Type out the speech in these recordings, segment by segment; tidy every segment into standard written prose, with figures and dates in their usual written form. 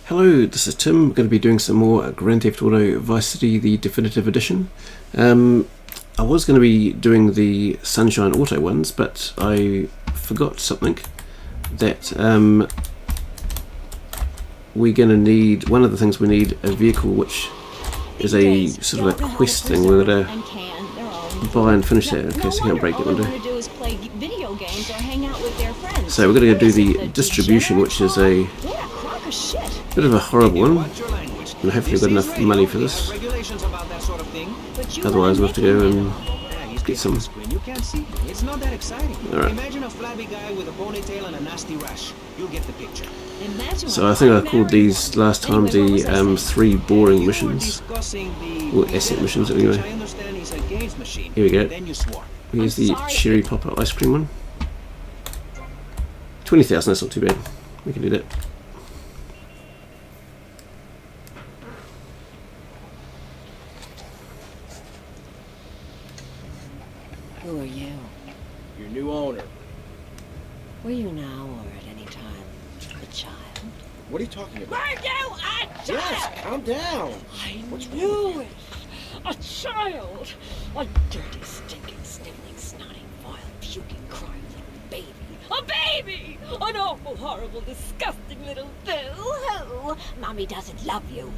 Hello, this is Tim. We're going to be doing some more Grand Theft Auto Vice City, the Definitive Edition. I was going to be doing the Sunshine Auto ones, but I forgot something. That we're going to need, one of the things we need, a vehicle which is a sort of a quest thing. We're going to buy and finish that. Okay, so I can't break that window. So we're going to go do the distribution, which is a bit of a horrible one, and hopefully we've got enough money for this. Otherwise we'll have to go and get some. Alright. So I think I called these last time the 3 boring missions, or asset missions anyway. Here we go. Here's the cherry popper ice cream one. 20,000, that's not too bad. We can do that. Who are you? Your new owner. Were you now or at any time a child? What are you talking about? Were you a child? Yes, calm down. I knew it. A child. A dirty, stinking, sniveling, snotting, vile, puking, crying little baby. A baby! An awful, horrible, disgusting little boo-hoo. Mommy doesn't love you.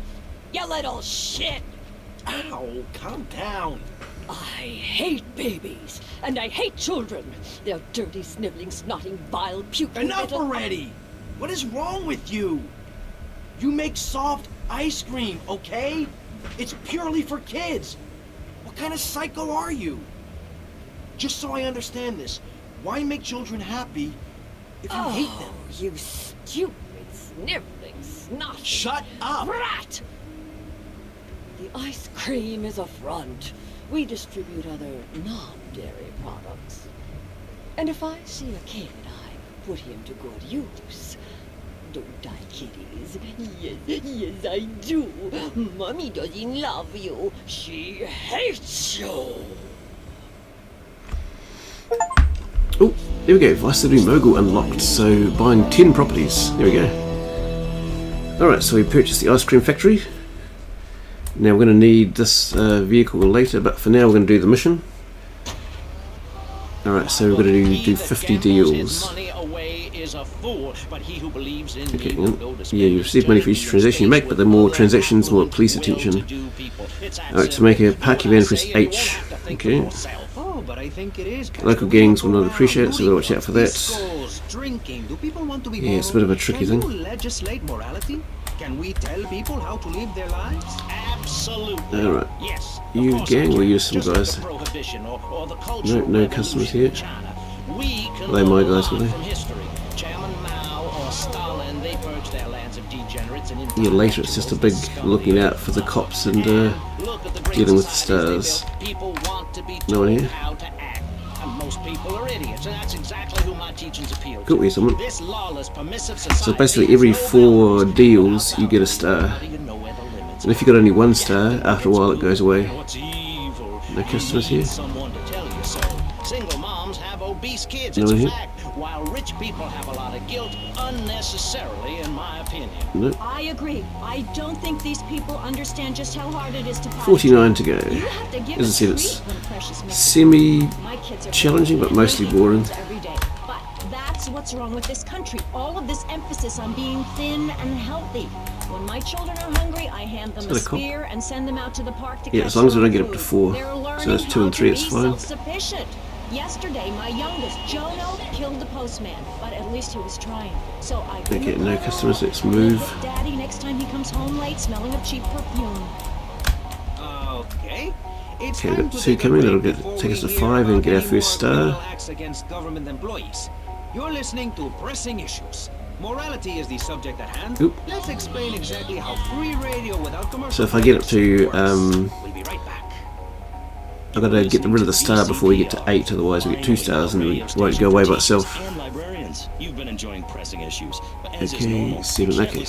You little shit. Ow, calm down. I hate babies, and I hate children. They're dirty, sniveling, snotting, vile, puking. Enough already! What is wrong with you? You make soft ice cream, okay? It's purely for kids. What kind of psycho are you? Just so I understand this, why make children happy if you hate them? You stupid, sniveling, snotty... Shut up! Rat! The ice cream is a front. We distribute other non-dairy products. And if I see a kid, I put him to good use. Don't I, kiddies? Yes, I do. Mommy doesn't love you. She hates you. Oh, there we go. City Mogul unlocked. So buying 10 properties. There we go. Alright, so we purchased the ice cream factory. Now we're going to need this vehicle later, but for now we're going to do the mission. Alright, so we're going to do 50 deals. Okay, yeah, you receive money for each transaction you make, but the more transactions, more police attention. Alright, to make a parking van, press H. Okay. Local gangs will not appreciate it, so we've got to watch out for that. Yeah, it's a bit of a tricky thing. Can we tell people how to live their lives? Absolutely. Alright. Yes. You gang, we'll use some guys. No customers here. Are they my guys, were they? Yeah, later it's just a big looking out for the cops and dealing with the stars. No one here? Most people are idiots, and that's exactly who my teachings appeal to. Cool, here's someone. So basically every 4 deals you get a star. And if you got only 1 star, after a while it goes away. No customers here? No one here? While rich people have a lot of guilt unnecessarily, in my opinion. Nope. I agree. I don't think these people understand just how hard it is to 49 to go. As I said, it's semi-challenging, but mostly boring. But that's what's wrong with this country. All of this emphasis on being thin and healthy. When my children are hungry, I hand them a spear and send them out to the park to catch as long as we don't get up to 4. They're So that's 2 and 3, it's fine. Self-sufficient. Yesterday, my youngest, Jono, killed the postman, but at least he was trying. So I okay, no customers, let's move. Daddy next time he comes home late smelling of cheap perfume. Okay. Okay, we've got 2 coming, that'll take us to 5 and get our first star. Against government employees. You're listening to Pressing Issues. Morality is the subject at hand. Oop. Let's explain exactly how free radio without commercial. So if I get up to we'll be right back. I've got to get rid of the star before we get to 8, otherwise we get 2 stars and we won't go away by itself. You've been enjoying Pressing Issues. Okay, 7, okay.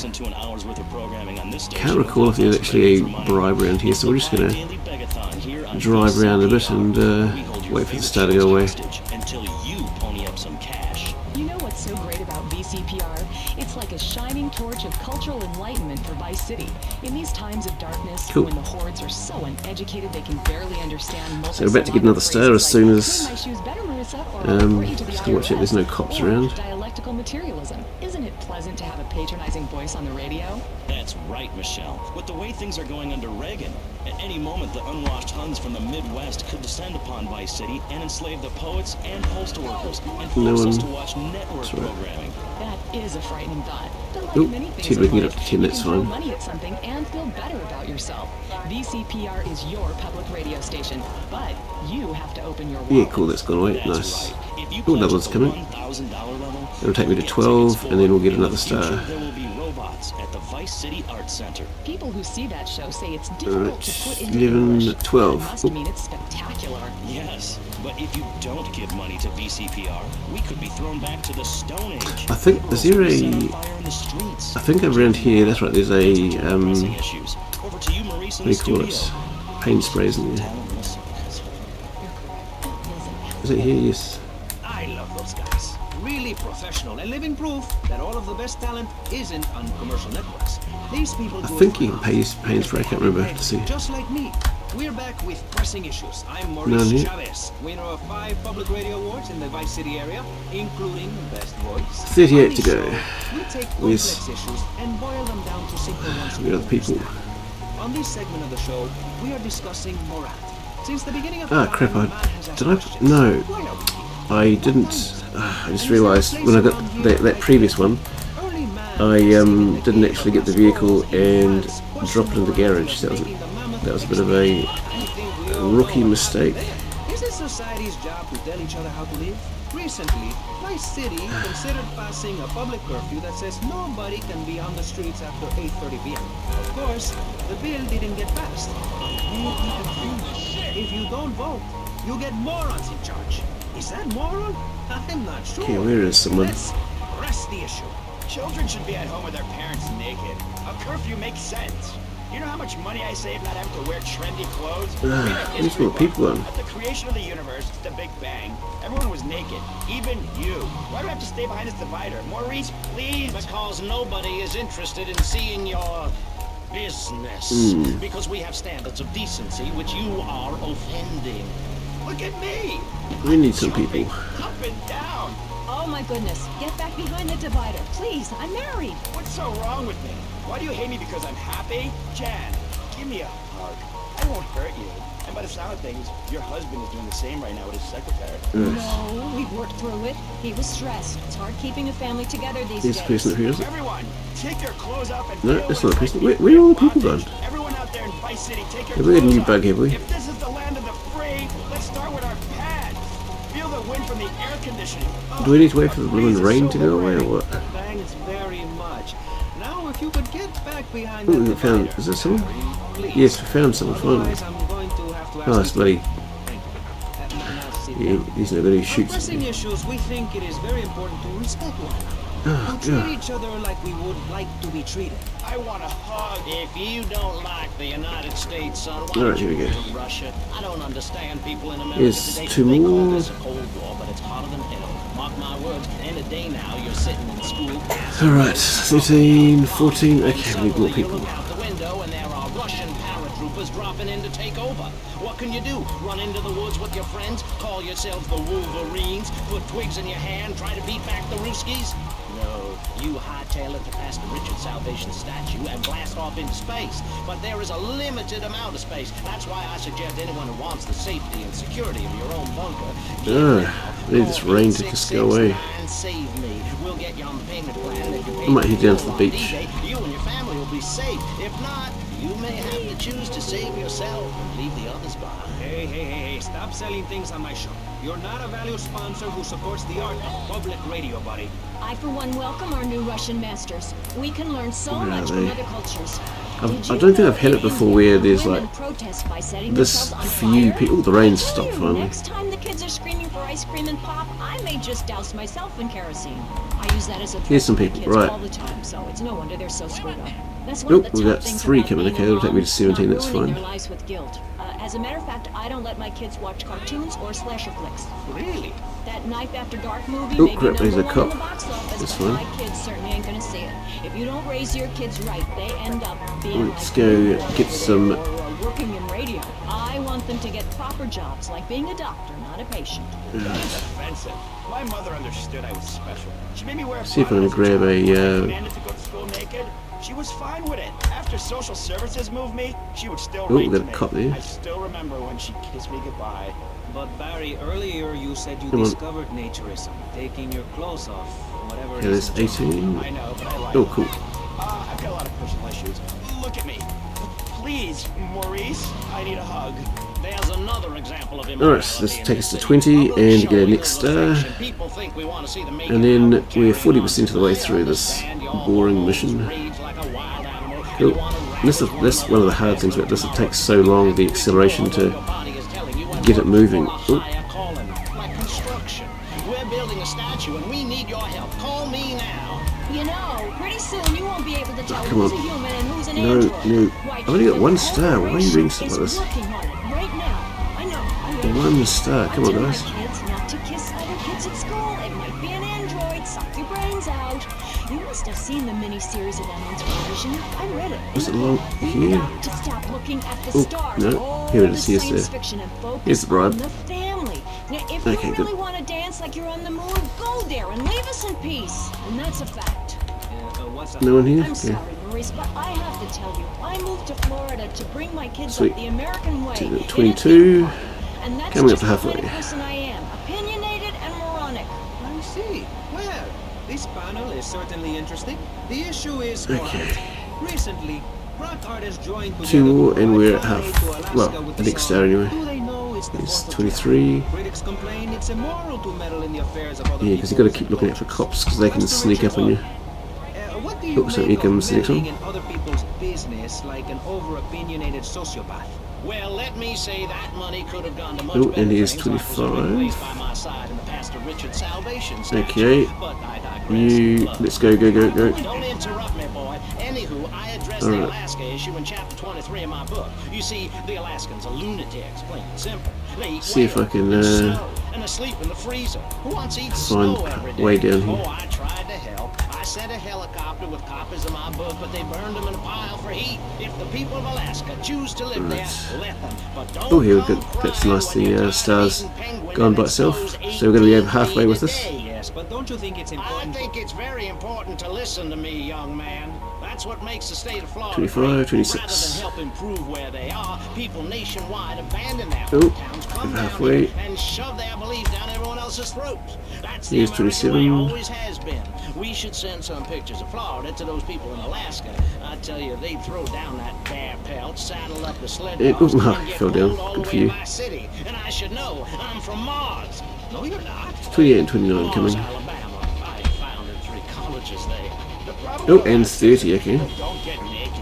Can't recall if there's actually a bribe around here, so we're just going to drive around a bit and wait for the star to go away. You know what's so great about VCPR? It's like a shining torch of cultural enlightenment for Vice City. In these times of darkness, Cool. when the hordes are so uneducated they can barely understand So we're about to get another star as soon as "Clean my shoes better, Marissa," or "I'll report you to the still watch it, there's no IRS," cops or around. dialectical materialism. Isn't it pleasant to have a patronizing voice on the radio? That's right, Michelle. With the way things are going under Reagan, at any moment the unwashed Huns from the Midwest could descend upon Vice City and enslave the poets and postal workers and force us to watch network programming. That is a frightening thought. But like Oop, many things see if we in can get up life, to 10, you that's can throw fine. money at something and feel better about yourself. VCPR is your public radio station, but you have to open your wallet. Yeah, cool, that's gone away. That's Nice. right. If you Oh, another pledge one's at the coming. $1,000 level, It'll take me to you'll get 12, tickets and then we'll get in the another future, star. There will be robots at the Vice City Arts Center. People who see that show say it's difficult to put into 11, English. 12. That must mean it's spectacular. Yes, but if you don't give money to VCPR, we could be thrown back to the Stone Age. I think, is there Liberals will be a... set on fire in the streets. I think around here, that's right, there's a, Pressing issues. Over to you, Maurice, in what do the you call it? studio. Paint spray, isn't there? Is it here? Yes. I love those guys. Really professional and living proof that all of the best talent isn't on commercial networks. These people I do think it you can pay spray, I can't remember, to see. just like me. We're back with pressing issues. I'm No, Maurice no. Chavez, winner of 5 public radio awards in the Vice City area, including Best Voice. 38 On to this go. show, we take With- complex issues and boil them down to simple ones. We got the people. On this segment of the show, we are discussing morality. Since the beginning of Ah, time, crap, man has asked did I... questions. No, Why are we here? I didn't... I just realised when I got that previous one, Early man I receiving the didn't key actually from get the the vehicle scrolls in and advance, drop it in the garage. That was a bit of a rookie mistake. Is it society's job to tell each other how to live? Recently, Vice City considered passing a public curfew that says nobody can be on the streets after 8:30 p.m. Of course, the bill didn't get passed. If you don't vote, you get morons in charge. Is that moral? I'm not sure. Okay, where is someone? Let's press the issue. Children should be at home with their parents naked. A curfew makes sense. You know how much money I saved not having to wear trendy clothes? Read a Where's history all the people book. on? At the creation of the universe, the Big Bang, everyone was naked. Even you. Why do I have to stay behind this divider? Maurice, please. Because nobody is interested in seeing your business. Because we have standards of decency which you are offending. Look at me. We need some people. Up and down. Oh my goodness, get back behind the divider. Please, I'm married. What's so wrong with me? Why do you hate me because I'm happy? Jan, give me a hug. I won't hurt you. And by the sound of things, your husband is doing the same right now with his secretary. No, we've worked through it. He was stressed. It's hard keeping a family together these Here's days. the person up here, is it? Everyone, take your clothes off and No, feel that's what not a it's person. like to Where are all the be people bondage. gone? Everyone out there in Vice City, take your Have we got a clothes new off. bug, have we? If this is the land of the free, let's start with our pads. Feel the wind from the air conditioning. Do we need to wait for the blooming rain to go away or what? Thanks very much. Now, if you could get back behind Oh, that we found... divider, Is there someone? please. Yes, we found someone, finally. Otherwise, I'm going to have to ask Oh, it's you- bloody... Thank you. Now sit Yeah, down. he's not going to On shoot pressing something. issues, we think it is very important to respect one another. Oh, To treat God. each other like we would like to be treated. I want a hug. If you don't like the United States, son, why Alright, don't you here we move go. to Russia? I don't understand people in America Here's today. two They call more. this a Cold War, but it's hotter than hell. Mark my words, in a day now, you're sitting in school. Alright, 13, 14... Okay, we need more Suddenly you people. look out the window and there are Russian paratroopers dropping in to take over. What can you do? Run into the woods with your friends? Call yourselves the Wolverines? Put twigs in your hair and try to beat back the Ruskies? No, you hightail it to past the Richard Salvation statue and blast off into space. But there is a limited amount of space. That's why I suggest anyone who wants the safety and security of your own bunker. I need this rain to just go away. Save me. We'll get you on the payment plan that you pay I might head down to the on beach. D-Day. You and your family will be safe. If not, you may have to choose to save yourself and leave the others behind. Hey, stop selling things on my show. You're not a value sponsor who supports the art of public radio, buddy. I, for one, welcome our new Russian masters. We can learn so Where are much from they? other cultures. I Did you don't think know I've had it that in before where there's women like protest by setting this themselves on few fire? people. The rain's I tell stopped you, finally. Next time the kids are screaming for ice cream and pop, I may just douse myself in kerosene. I use that as a Here's some threat to people, my kids right. all the time, so it's no wonder they're so screwed up. That's one of Nope, the we've tough got things 3 about coming. being Okay, a it'll take me to mom, 17, not that's ruining fine. their lives with guilt. As a matter of fact, I don't let my kids watch cartoons or slasher flicks. Really? That Knife After Dark movie Oh, may be crap, there's a number one in cop. the box office, This but one. my kids certainly ain't gonna see it. If you don't raise your kids right, they end up being Let's like go me, get some. or working in radio. I want them to get proper jobs, like being a doctor, not a patient. That's offensive. My mother understood I was special. She made me wear a See if I can button-up grab a, commanded to go to school naked. She was fine with it. After social services moved me, she would still Oh, write got to a me. cop there. I still remember when she kissed me goodbye. But Barry, earlier you said you Come on. discovered naturism, taking your clothes off, whatever Okay, it there's is. 18. I know, but I like Oh, it. cool. I've got a lot of personal issues. Look at me. Please, Maurice, I need a hug. There's another example of Alright, so let's take us to 20 and get our next star. And then we're 40% of the way through this boring mission. Cool. And this is one of the hard things about this. It takes so long, the acceleration, to get it moving. Oh. We're building a statue and we need your help. Call me now. You know, pretty soon you won't be able to tell come who's on. a human and who's an No, android. no. Why, I've only got the 1 star. Why are you doing stuff like is this? working on it right now. I know. 1 star. Come on, I tell guys. my kids not to kiss other kids at school. It might be an android. Suck your brains out. You must have seen the mini-series of them on television. I read it. Was it along here? You've got to stop looking at the Oh, stars. no. All Here it the is. Here's science the- fiction and focus here's the bribe. on the family. Now, if Okay, you good. really want to dance like you're on the moon, go there and leave us in peace. And that's a fact. What's up? No one here? I'm Okay. sorry, Maurice, but I have to tell you, I moved to Florida to bring my kids Sweet. up the American way. in a 22. theme park. And that's Coming up just to the kind halfway. of person I am, opinionated and moronic. I see. Well, this panel is certainly interesting. The issue is Okay. quiet. Recently, rock artists joined together 2 more to and we're at provide half. to Alaska Well, with the the next song, star anyway. Do they know it's the It's 4th of 23. July? Critics complain it's immoral to meddle in the affairs of other Yeah, because you've got to people's keep looking out for cultures. cops because they can That's the sneak up on you. What do you Oh, so make here of comes the next meddling one. in other people's business like an over-opinionated sociopath? Well, let me say that money could have gone to much Oh, better and here's things, like was already 25. placed by my side in the Pastor Richard Salvation statue. Okay. But I digress. You. Look, Let's go, go, go, go. don't interrupt me, boy. Anywho, I addressed All the right. Alaska issue in chapter 23 of my book. You see, the Alaskans are lunatics, plain and simple. They eat See if I whale can, and snow, and they sleep in the freezer. Who wants to eat find snow every day? way down here. Oh, I tried to help. I sent a helicopter with copies of my book, but they burned them in a pile for heat. If the people of Alaska choose to live there, let them. But don't Oh, here we come go. That's crying nice. when The you're stars tired of eating penguin gone and by it itself. snows So we're going to be over 18 halfway with feet a this. day. Yes, but don't you think it's I important? think it's very important to listen to me, young man. That's what makes the state of Florida 25, great. 26. Rather than help improve where they are, people nationwide abandon their Oh, hometowns, come down halfway. here and shove their beliefs down everyone else's throats. That's the Here's American 27. way, always has been. We should send some pictures of Florida to those people in Alaska. I tell you, they'd throw down that bear pelt, saddle up the sled Yeah, dogs, oh, and get fell down. pulled all Good the for way you. to my city. And I should know, I'm from Mars. No, you're not. 28 and 29 Mars, coming. Alabama. I founded 3 colleges there. The problem Oh, with and that 30, okay. is don't get naked.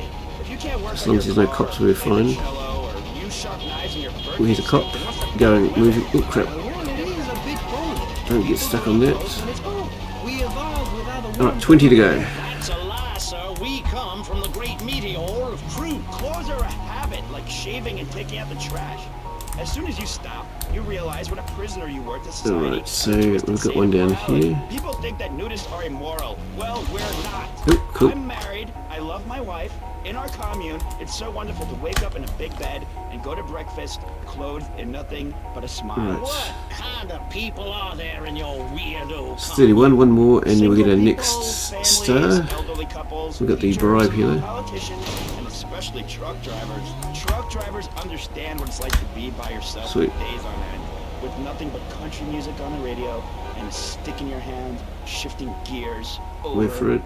If you can't work As on long as your there's no car, cops, we're play fine. the cello, or use sharp knives in your Oh, here's a cop. birthday suit, then what's the Going, problem with moving. Oh, crap. Well, it is a big bonus. Don't get stuck on that. And it's both. We evolved without a Alright, 20 to go. That's a lie, sir. We come from the great meteor of truth. Clothes are a habit, like shaving and taking out the trash. As soon as you stop, you realize what a prisoner you were to society. Alright, so and a twisted we've got state one of down morality. here. People think that nudists are immoral. Well, we're not. Oh, cool. I'm married. I love my wife. In our commune, it's so wonderful to wake up in a big bed and go to breakfast clothed in nothing but a smile. Right. What kind of people are there in your weirdo It's country? 31, one more, and then we'll get our Single next people, star. families, elderly couples, We've got the teachers, bribe here, though. politicians, and especially truck drivers. Truck drivers understand what it's like to be by yourself Sweet. for days on end, with nothing but country music on the radio and a stick in your hand, shifting gears over Wait for it.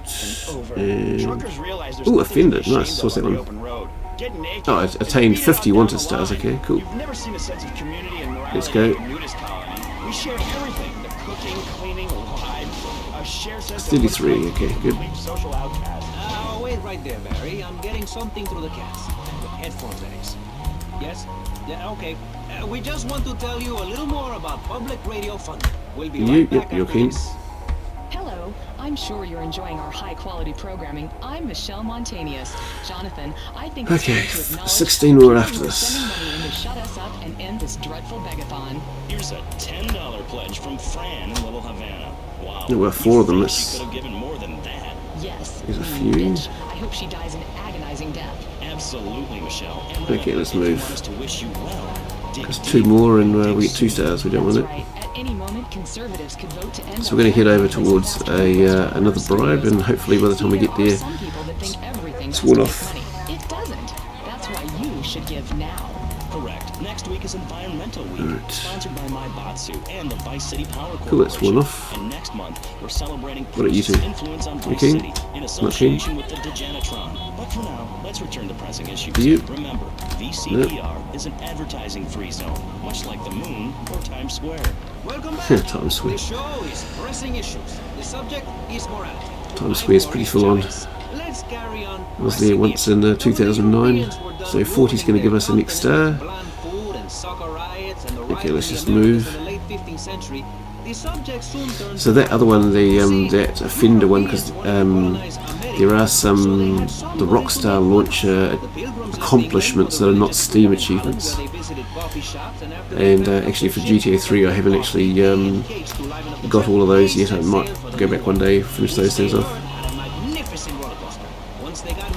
and over. And Truckers realize there's ooh, nothing to be offended. ashamed Nice. of What's that on the one? open road. Get naked. Oh, I and attained beat it up 50 down wanted the stars. line. Okay, cool. You've never seen a sense of community and morality Let's go. like a nudist colony. We share everything: the cooking, cleaning, lives. A shared sense of what's 33, like to be okay, a good. complete social outcast. Wait right there, Barry. I'm getting something through the cast. Headphones, that is. Yes? Yeah, okay. We just want to tell you a little more about public radio funding. We'll be right back Yep, after you're keen. this. Hello, I'm sure you're enjoying our high-quality programming. I'm Michelle Montanius. Jonathan, I think Okay, it's time to acknowledge 16 more after we're this. sending money in to shut us up and end this dreadful begathon. Here's a $10 pledge from Fran in Little Havana. Wow. There were 4 of them. She Let's. could have given more than that. Yes. There's a you few. bitch. I hope she dies an agonizing death. Absolutely, Michelle. And Okay, let's if you move. want us to wish you well, dig There's deep, 2 more, and dig we get 2 soon. stars. We don't want That's it. right. At any moment, conservatives could vote to end So we're going to head over towards another bribe, and hopefully by the time we get there, some people that think everything it's has to worn make off. money. It doesn't. That's why you should give now. Correct. Next week is Environmental Week, Alright. sponsored by My Batsu and the Vice City Power Corporation. Cool, that's one off. And next month, we're celebrating What about you Prince's two? influence on You Vice keen? City in Not association with the Degenitron. But for now, let's return to pressing issues. You? Remember, VCPR is an advertising-free zone, much like the moon or Times Square. Welcome back. Times Square. The show is pressing issues. The subject is morality. Times Square's pretty full on. Let's carry on. I was there once in 2009, so 40's going to give us a next star. Okay, let's just move. So that other one, that offender one, because there are some the Rockstar launcher accomplishments that are not Steam achievements. And actually for GTA 3 I haven't actually got all of those yet. I might go back one day, finish those things off.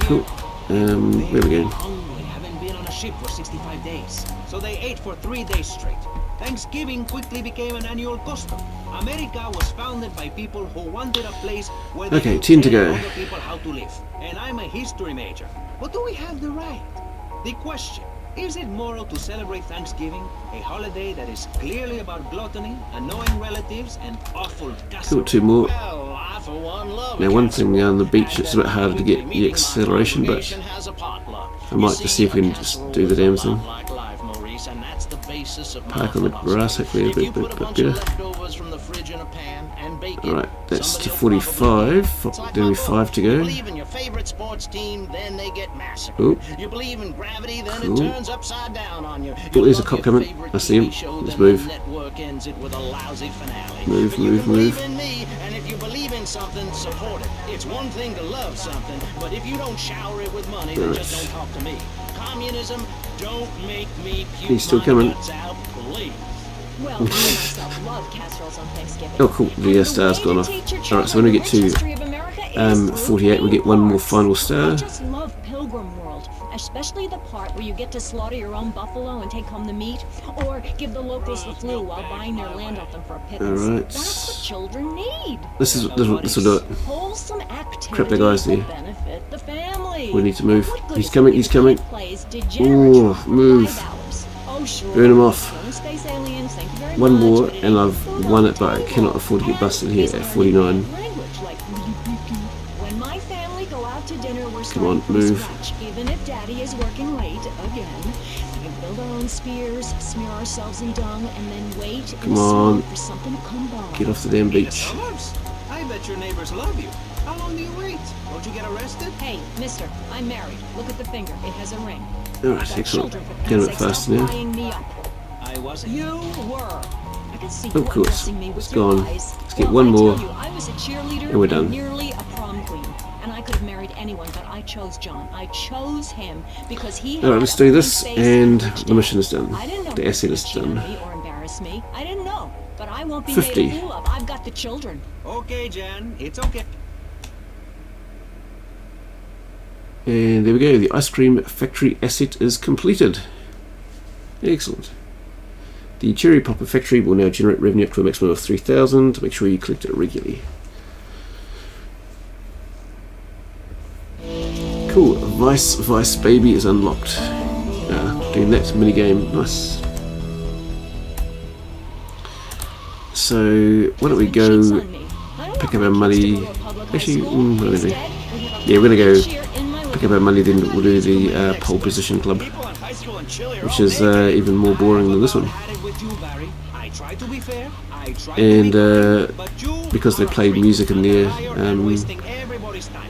Cool. Where are we going? Haven't been on a ship for 65 days, so they ate for 3 days straight. Thanksgiving quickly became an annual custom. America was founded by people who wanted a place where they Okay, could 10 to tell go. other people how to live. And I'm a history major. But do we have the right? The question, is it moral to celebrate Thanksgiving, a holiday that is clearly about gluttony, annoying relatives, and awful Cool, casserole? 2 more. Well, I for one love Now one thing on the beach, it's a bit harder to get the acceleration, but I might just see if we can just do the damn thing. Park on the grass, hopefully a bit better. Alright, that's to 45, then we 5 to go. Believe in your favorite sports team, then they get massacred. Ooh. You believe in gravity, then Cool. it turns upside down on you. Oh, there's a cop coming. I see him. Let's move. Network ends it with a lousy finale. Move, But you move, can believe move. in me, and if you believe in something, support it. It's one thing to love something, but if you don't shower it with money, then just don't talk to me. Communism, don't make me puke He's still my coming. guts out, please. Well, I myself love casseroles on Thanksgiving. Oh cool, the star's gone off. Alright, so when we get to 48 we get one more final star. I just love Pilgrim World, especially the part where you get to slaughter your own buffalo and take home the meat, or give the locals the flu while buying their land off them for a pittance. Alright. That's what children need. This will do it. Wholesome activity Crap, the guy's there. will benefit the family. We need to move. What good He's is coming, it he's if coming. kid plays degenerate Ooh, for move. 5 hours? Oh, sure. Burn him off. Young space aliens, thank you very One much, more, but it and ain't I've food won on it, but I the cannot table. afford to get busted here He's at learning 49. language like when my family go out to dinner, we're Come starting on, from move. scratch, even if Daddy is working late again. We build our own spears, smear ourselves in dung, and then wait in Come the on. swamp for something to come by. Get off the damn In the beach. suburbs? I bet your neighbors love you. How long do you wait? Don't you get arrested? Hey, mister, I'm married. Look at the finger. It has a ring. Alright, Got excellent. children, for Get a God's bit sake, faster stop now. frying me up. I wasn't. You were. I can see Of you course. undressing me with It's your gone. eyes. Let's get Well, one I more. tell you, I was a cheerleader And we're done. nearly a prom queen. And I could have married anyone, but I chose John. I chose him because he had Alright, let's a do this, pretty face and rich the dad. mission is done. I didn't know The he asset was is gonna cheat on done. me or embarrass me. I didn't know. But I won't be 50. made a fool of. I've got the children. Okay, Jan, it's okay. And there we go, the ice cream factory asset is completed. Excellent. The cherry popper factory will now generate revenue up to a maximum of 3,000. Make sure you collect it regularly. Cool, Vice Baby is unlocked. Doing that minigame, nice. So, why don't we go pick up our money. Actually, what are we going to do? Yeah, we're going to go pick up our money, then we'll do the pole position club, which is even more boring than this one. And because they played music in there,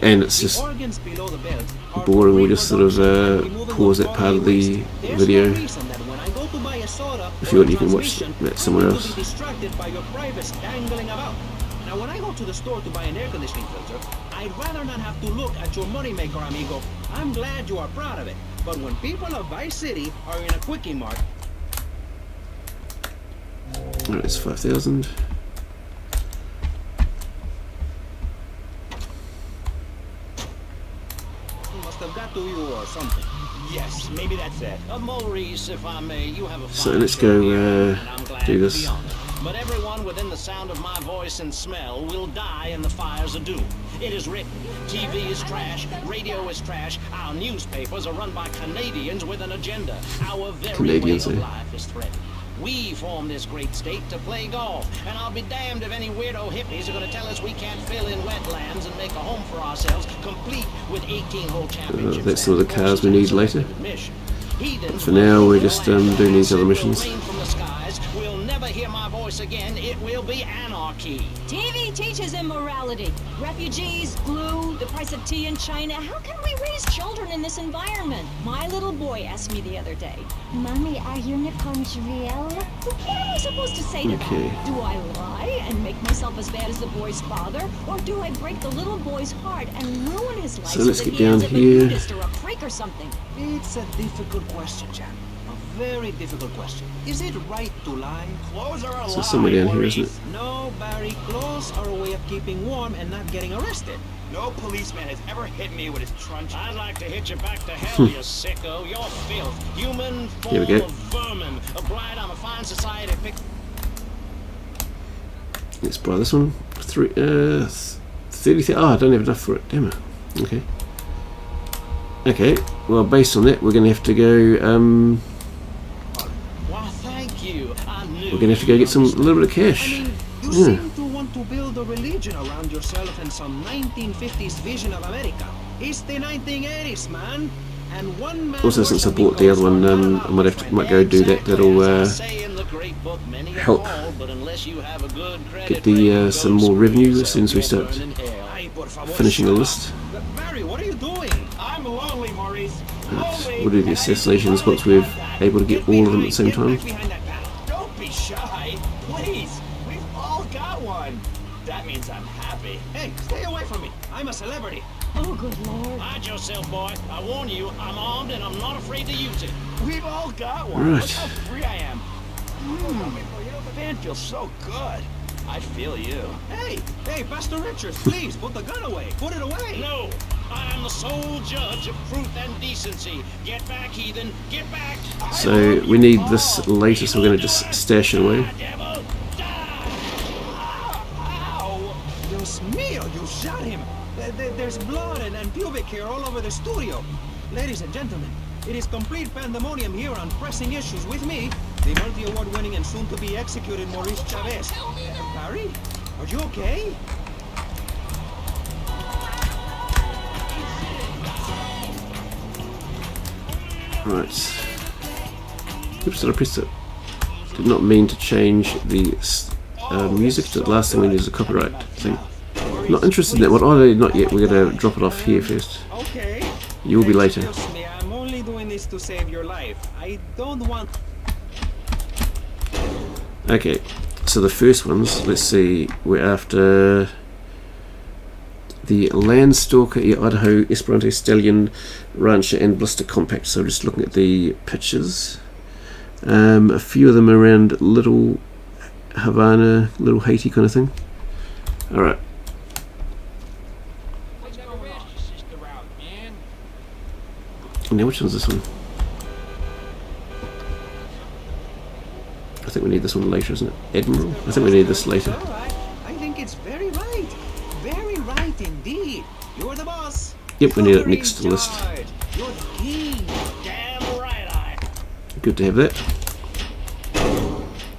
and it's just boring, we'll just sort of pause that part of the video. If you want, you can watch that somewhere else. Now, when I go to the store to buy an air conditioning filter, I'd rather not have to look at your moneymaker, amigo. I'm glad you are proud of it. But when people of Vice City are in a quickie mart... Alright, it's 5,000. Must have got to you or something. Yes, maybe that's it. Maurice, if I may, you have a So fine let's show go here, and I'm glad do to this. be honest. But everyone within the sound of my voice and smell will die in the fires of doom. It is written, TV is trash, radio is trash, our newspapers are run by Canadians with an agenda. Our very Canadians, way of eh? life is threatened. We formed this great state to play golf, and I'll be damned if any weirdo hippies are going to tell us we can't fill in wetlands and make a home for ourselves, complete with 18-hole championships. That's some of the cars we need later. Heathens For now, will we're leave the just land. doing these other Acid will missions. rain from the skies. We'll never hear my voice again. It will be anarchy. TV teaches immorality. Refugees, glue, the price of tea in China. How can we raise children in this environment? My little boy asked me the other day, Mommy, are unicorns real? What am I supposed to say to Okay. that? Do I lie and make myself as bad as the boy's father? Or do I break the little boy's heart and ruin his life So let's that get he ends down up a here. Buddhist or a freak or something? It's a difficult question, Jack. A very difficult question. Is it right to lie? Clothes are a So lie, somewhere down here, Maurice. isn't it? No, Barry, clothes are a way of keeping warm and not getting arrested. No policeman has ever hit me with his truncheon. I'd like to hit you back to hell, you sicko. You're filth. Human Here we form go. of vermin. A blight on a fine society pick. Let's buy this one. 30,000. Oh, I don't have enough for it. Damn it. Okay. Okay. Well, based on that, we're going to have to go. Why, thank you. I knew. We're going to have to go get a little bit of I cash. mean, you Yeah. seem to want to build a religion around yourself and some 1950s vision of America. It's the 1980s, man. And one man Also, since I bought the other one, I might go do that. That'll help get the some more revenue as soon as we start finishing the list. Barry, what are you doing? I'm lonely, Maurice. We'll do the assassinations once we're able to get all of them at the same time. Don't be shy. Please. We've all got one. That means I'm happy. Hey, stay away from me. I'm a celebrity. Oh, good Lord. Hide yourself, boy. I warn you, I'm armed and I'm not afraid to use it. We've all got one. Right. Look how free I am. The band feels so good. I feel you. Hey, Pastor Richards, please, put the gun away. Put it away. No, I am the sole judge of truth and decency. Get back, heathen. Get back. So we need this later, so we're going to just stash it away. Devil, die. Ow! Dios mío, you shot him. There's blood and pubic hair all over the studio. Ladies and gentlemen, it is complete pandemonium here on Pressing Issues with me, the multi-award winning and soon-to-be executed Maurice Chavez. Barry, are you okay? Right. Oops, did I press it? Did not mean to change the music. The last thing we need is a copyright thing. Not interested in that one. Oh, not yet. We're going to drop it off here first. Okay. You will be later. Excuse me, I'm only doing this to save your life. I don't want... Okay, so the first ones, let's see, we're after the Landstalker, Idaho, Esperanto, Stallion, Rancher and Blista Compact. So just looking at the pictures. A few of them around Little Havana, Little Haiti kind of thing. Alright. Now which one's this one? I think we need this one later, isn't it? Admiral? I think we need this later. All right. I think it's very right. Very right indeed. You're the boss. Yep, we need it You're next to the in list. charge. You're the king. Damn right I. Good to have that.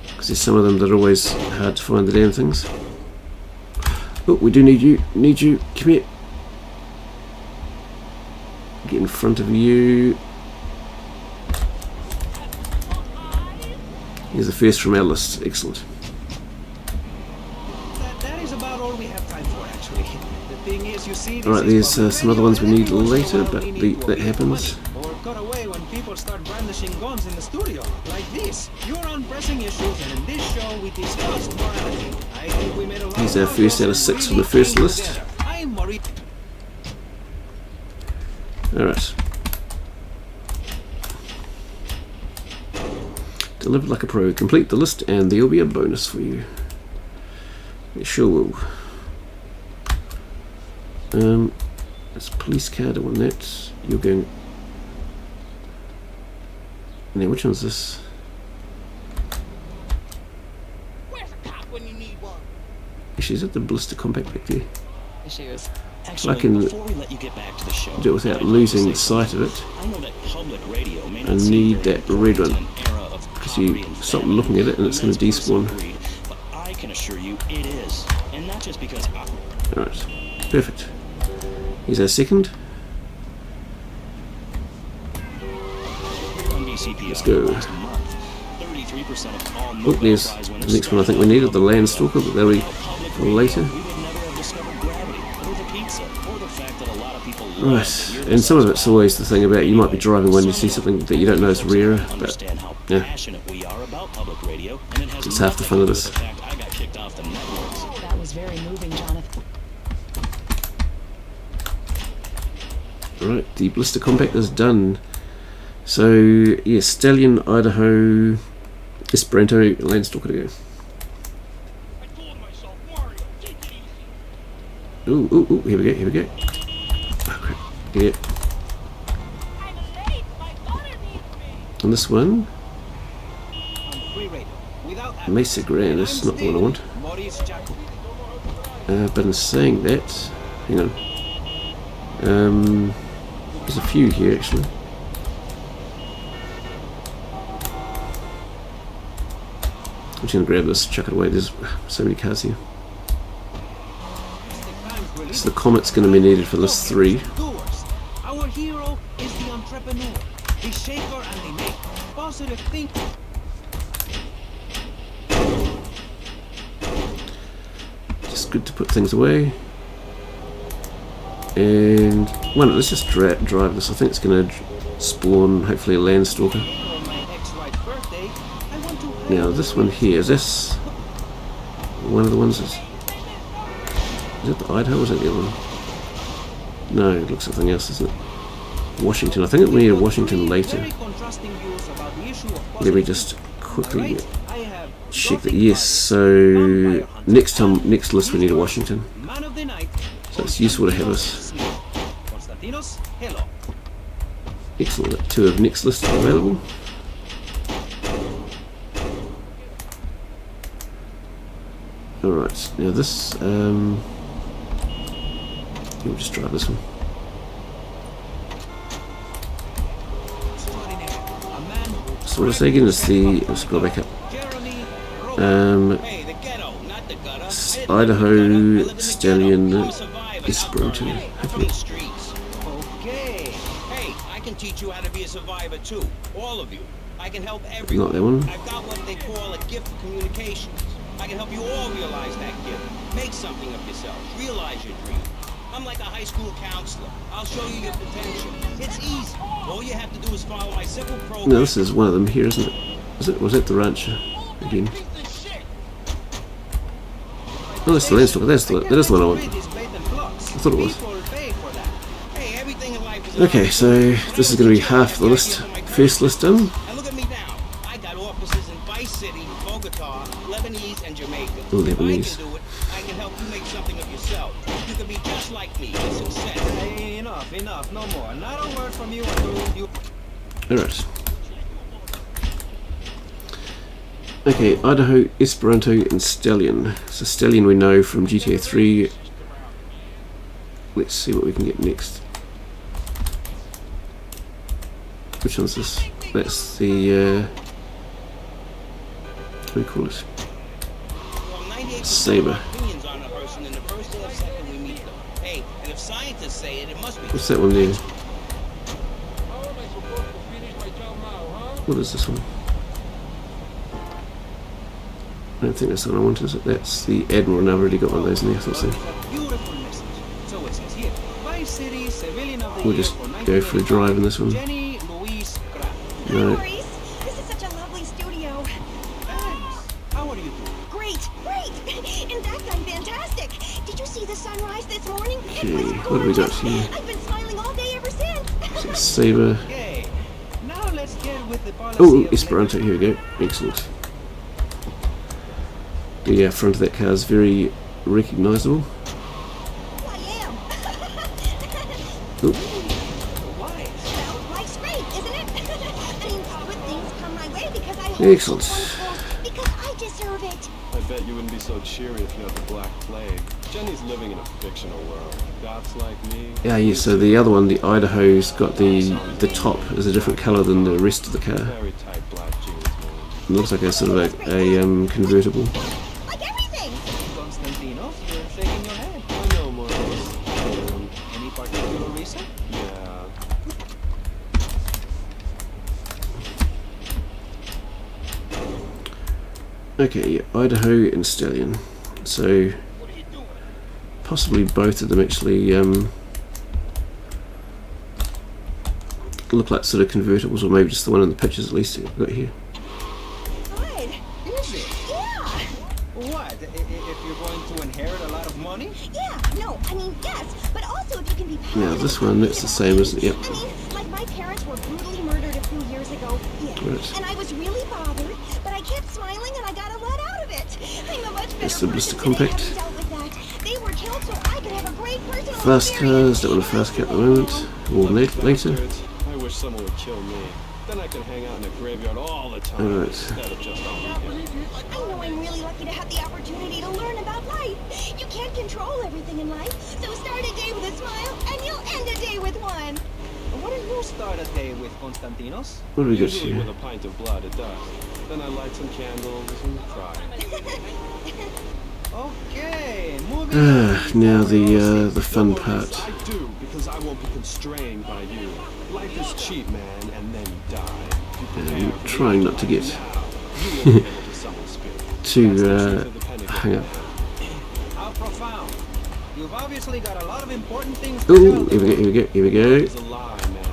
Because there's some of them that are always hard to find the damn things. Oh, we do need you. Need you. Come here. Get in front of you. Here's the first from our list. Excellent. That is about all we have time for, actually. The thing is, you see, Alright, there's some other ones we need later, but that happens. Or cut away when people start brandishing guns in the studio, like this. You're on pressing issues, and in this show we discussed morality. I think we made a lot. He's our first out of 6 from the first list. I'm worried. Alright. Delivered like a pro. Complete the list and there'll be a bonus for you. It sure will. That's a police card. I want that. You're going. Now, which one's this? Where's a cop when you need one? She's at the Blista Compact back there. Issues. Actually, I can before we let you get back to the show, do it without losing sight of it. I know that public radio may I not seem need very that red one. important in an era of Because you poverty and stop famine. looking at it and it's going to despawn. Agreed, but I can assure you it is, and not just because I... Alright, perfect. Here's our second. On BCPR Let's go. last month, 33% of all Oh, Nobel there's Prize the winners next one I think we needed, the landstalker, but that'll be public for later. We would never have discovered gravity, or the pizza, or the fact that a lot of people love Right, to hear and some of themselves it's always the thing about you might be driving when you see something that you don't know is rarer, but understand how yeah, passionate we are about public radio, and it has it's half the nothing fun to of do this. with the fact I got kicked off the networks. That was very moving, Jonathan. Right, the Blista Compact is done. So, yeah, Stallion, Idaho, Esperanto, landstalker to go. I told myself, Mario, take it easy. Ooh, here we go. Oh, crap. Yeah. I'm late. My daughter needs me. And this one, On free radio, without Mesa Grand, is not the one I want. Maurice Jacob. But in saying that, hang on. There's a few here actually. I'm just going to grab this, chuck it away. There's so many cards here. So the Comet's going to be needed for list 3. Doers. Our hero is the entrepreneur, the shaker and the maker, positive thinker. Just good to put things away. And let's just drive this. I think it's going to spawn hopefully a landstalker. On my ex-wife's birthday, I want to Now this one here, is this one of the ones that's... Is it the Idaho or is it the other one? No, it looks something else, isn't it? Washington. I think we need a Washington later. very contrasting views about the issue of Let me just quickly Right? I have check that. Gothic Yes, so Vampire Hunter. next list we need a Washington. Man of the night. So it's useful to have us. Constantinos, hello. Excellent. 2 of next list available. Alright, now this, we'll just drive this one. Extraordinary. A man who So what I say again is the, let's scroll back up. Jeremy Hey, the ghetto, not the gutter. Idaho, Stallion, I'm a survivor, Esperanto. not burning. I'm from the streets. Okay. Hey, I can teach you how to be a survivor too. All of you. I can help everyone. Not that one. I've got what they call a gift of communications. I can help you all realize that gift. Make something of yourselves. Realize your dream. I'm like a high school counselor. I'll show you your potential. It's easy. All you have to do is follow my simple program. No, this is one of them here, isn't it? Is it? Was that the rancher again? Oh, that's the landstalker. That is the one I want. I thought it was. Hey, everything in life is Okay, so this is going to be half the list. First list done. And look at me now. I got offices in Vice City, Bogota, Lebanese, and Jamaica. Oh, If I Lebanese. can do it, I can help you make something of yourself. You can be just like me, a success. Hey, enough, no more. Not a word from you until you... Alright. Okay, Idaho, Esperanto, and Stallion. So Stallion we know from GTA 3. Let's see what we can get next. Which one's this? That's the, what do we call it? Well, 98% Sabre. of opinions on a person in the first or second we meet them. Hey, and if scientists say it, it must be. What's that one there? What is this one? I don't think that's the one I want, is it? That's the Admiral, and I've already got one of those in there, I thought so. Beautiful message. So it says here, Vice City, Civilian of the We'll Year just for go for a drive in this one. Jenny Louise Kraft. No No. worries. This is such a lovely studio. Thanks. How are you doing? Great, great. In fact, I'm fantastic. Did you see the sunrise this morning? Okay, It was what have we got gorgeous. here? I've been smiling all day ever since. Sabre. Okay. Now let's get with the policy Oh, of Esperanto, here we go. Excellent. The front of that car is very recognisable. I am. Oh, Why? Well, life's great, isn't it? I mean, good things come my way because I hold excellent. because I deserve it. I bet you wouldn't be so cheery if you had the Black Plague. Jenny's living in a fictional world. Goths like me. Yeah, so the other one, the Idaho's got the top is a different colour than the rest of the car. Very tight black jeans, man. It looks like a sort of a convertible. Like everything. Constantinos, you're shaking your head. I know more or less. Any particular reason? Yeah. Okay, Idaho and Stallion. So possibly both of them actually look like sort of convertibles, or maybe just the one in the pictures at least I've got here. Good. Is it? Yeah. What? If you're going to inherit a lot of money? Yeah. No, I mean, yes. But also if you can be Now this one, that's the same, isn't it? Yep. I mean, like my parents were brutally murdered a few years ago. Yeah. Right. And I was really bothered, but I kept smiling and I got a lot out of it. I'm a much better That's the person Blista today Compact. having dealt with that. They were killed so I could have a great personal Fast experience. cars, don't want a fast car at the moment. Or later. Bastards. I wish someone would kill me. Then I can hang out in a graveyard all the time Alright. instead of just on weekends. I know I'm really lucky to have the opportunity to learn about life. You can't control everything in life, so start a day with a smile and you'll end a day with one. What do you start a day with, Constantinos? What do we got Usually here? with a pint of blood, it does. Then I light some candles and cry. Okay, moving on. Now the fun part. I do, because I won't be constrained by you. Life is cheap, man, and then you die. You prepare for the Trying not to get now. You will be able to summon spirit. too That's the truth of the penny hang up. How profound. You've obviously got a lot of important things to Oh, tell. here we go. It's a lie, man.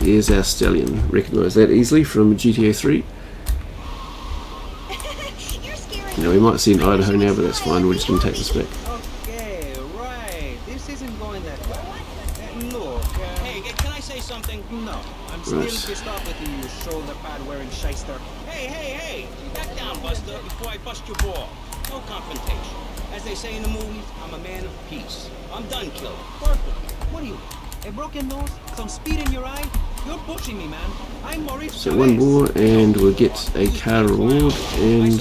Here's our Stallion. Recognise that easily from GTA 3. You're scaring Now we might see in Idaho now, but that's fine. We're just going to take this back. Okay, right. This isn't going that well. Look, Hey, can I say something? no. I'm still Right. pissed off with you, you shoulder pad wearing shyster. Hey! Back down, Buster, before I bust your ball. No confrontation. As they say in the movies, I'm a man of peace. I'm done killing. Perfect. What are you? A broken nose? Some speed in your eye? You're pushing me, man. I'm Maurice. So one more, and we'll get a car reward and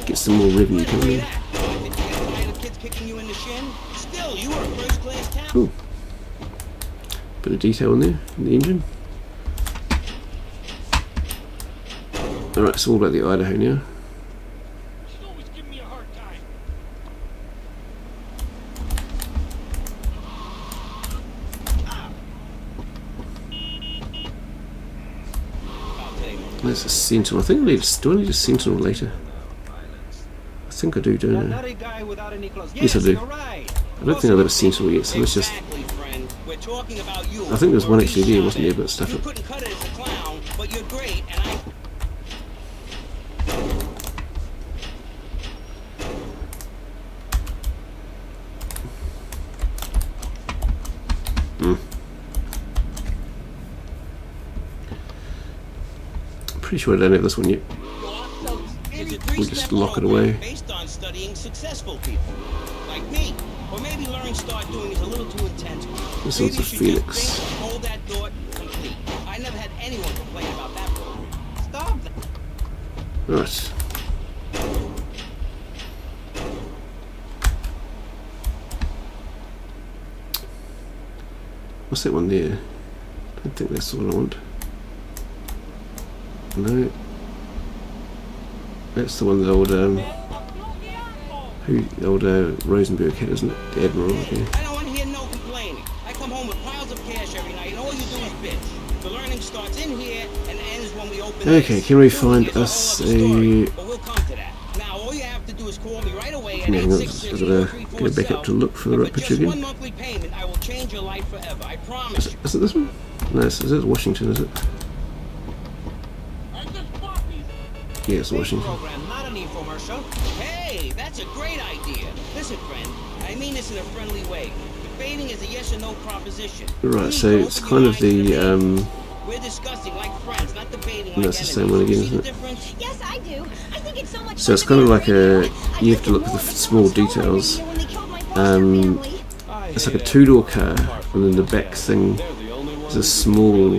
get some more revenue coming in. Still, you were a first-class talent. Cool. Bit of detail in there, in the engine. Alright, it's all about the Idaho now. There's a Sentinel. I think I need do I need a Sentinel later? I think I do, don't I? Not a guy without any clothes. Yes, I do. You're right. I don't think I've got a Sentinel yet, so let's just... Exactly, friend. We're talking about you. I think there's one actually there, wasn't there, but stuff You it. couldn't cut it as a clown, but you're great, and I... Pretty sure I don't have this one yet. We'll just lock it away. Based on studying successful people, like me. Or maybe learning start doing is a little too intense. This Maybe one's a you should Phoenix. just think and hold that thought complete. I never had anyone complain about that program. Stop that. Right. What's that one there? I don't think that's the one I want. No. That's the one that old Rosenberg had, isn't it? The Admiral, okay. I don't want to hear no complaining. I come home with piles of cash every night, and all you do is bitch. The learning starts in here and ends when we open. Okay, this. can we It's find a whole us other story, a... but we'll come to that. Now, all you have to do is call me right away at Hang on, 866-4347. I've got to go back up to look for the right And for picture just again. one monthly payment, I will change change your life forever. I promise you. Is it this one? No, is it Washington, is it? Yeah, it's Washington. Program, not an infomercial. Hey, that's a great idea. Listen, friend, I mean this in a friendly way. Debating is a yes or no proposition. Right, so it's kind of the We're discussing like friends, not debating. that's the same one again, isn't it? Yes, I do. I think it's so much So it's kind of like a, you have to look for the small details. It's like a two-door car, and then the back thing is a small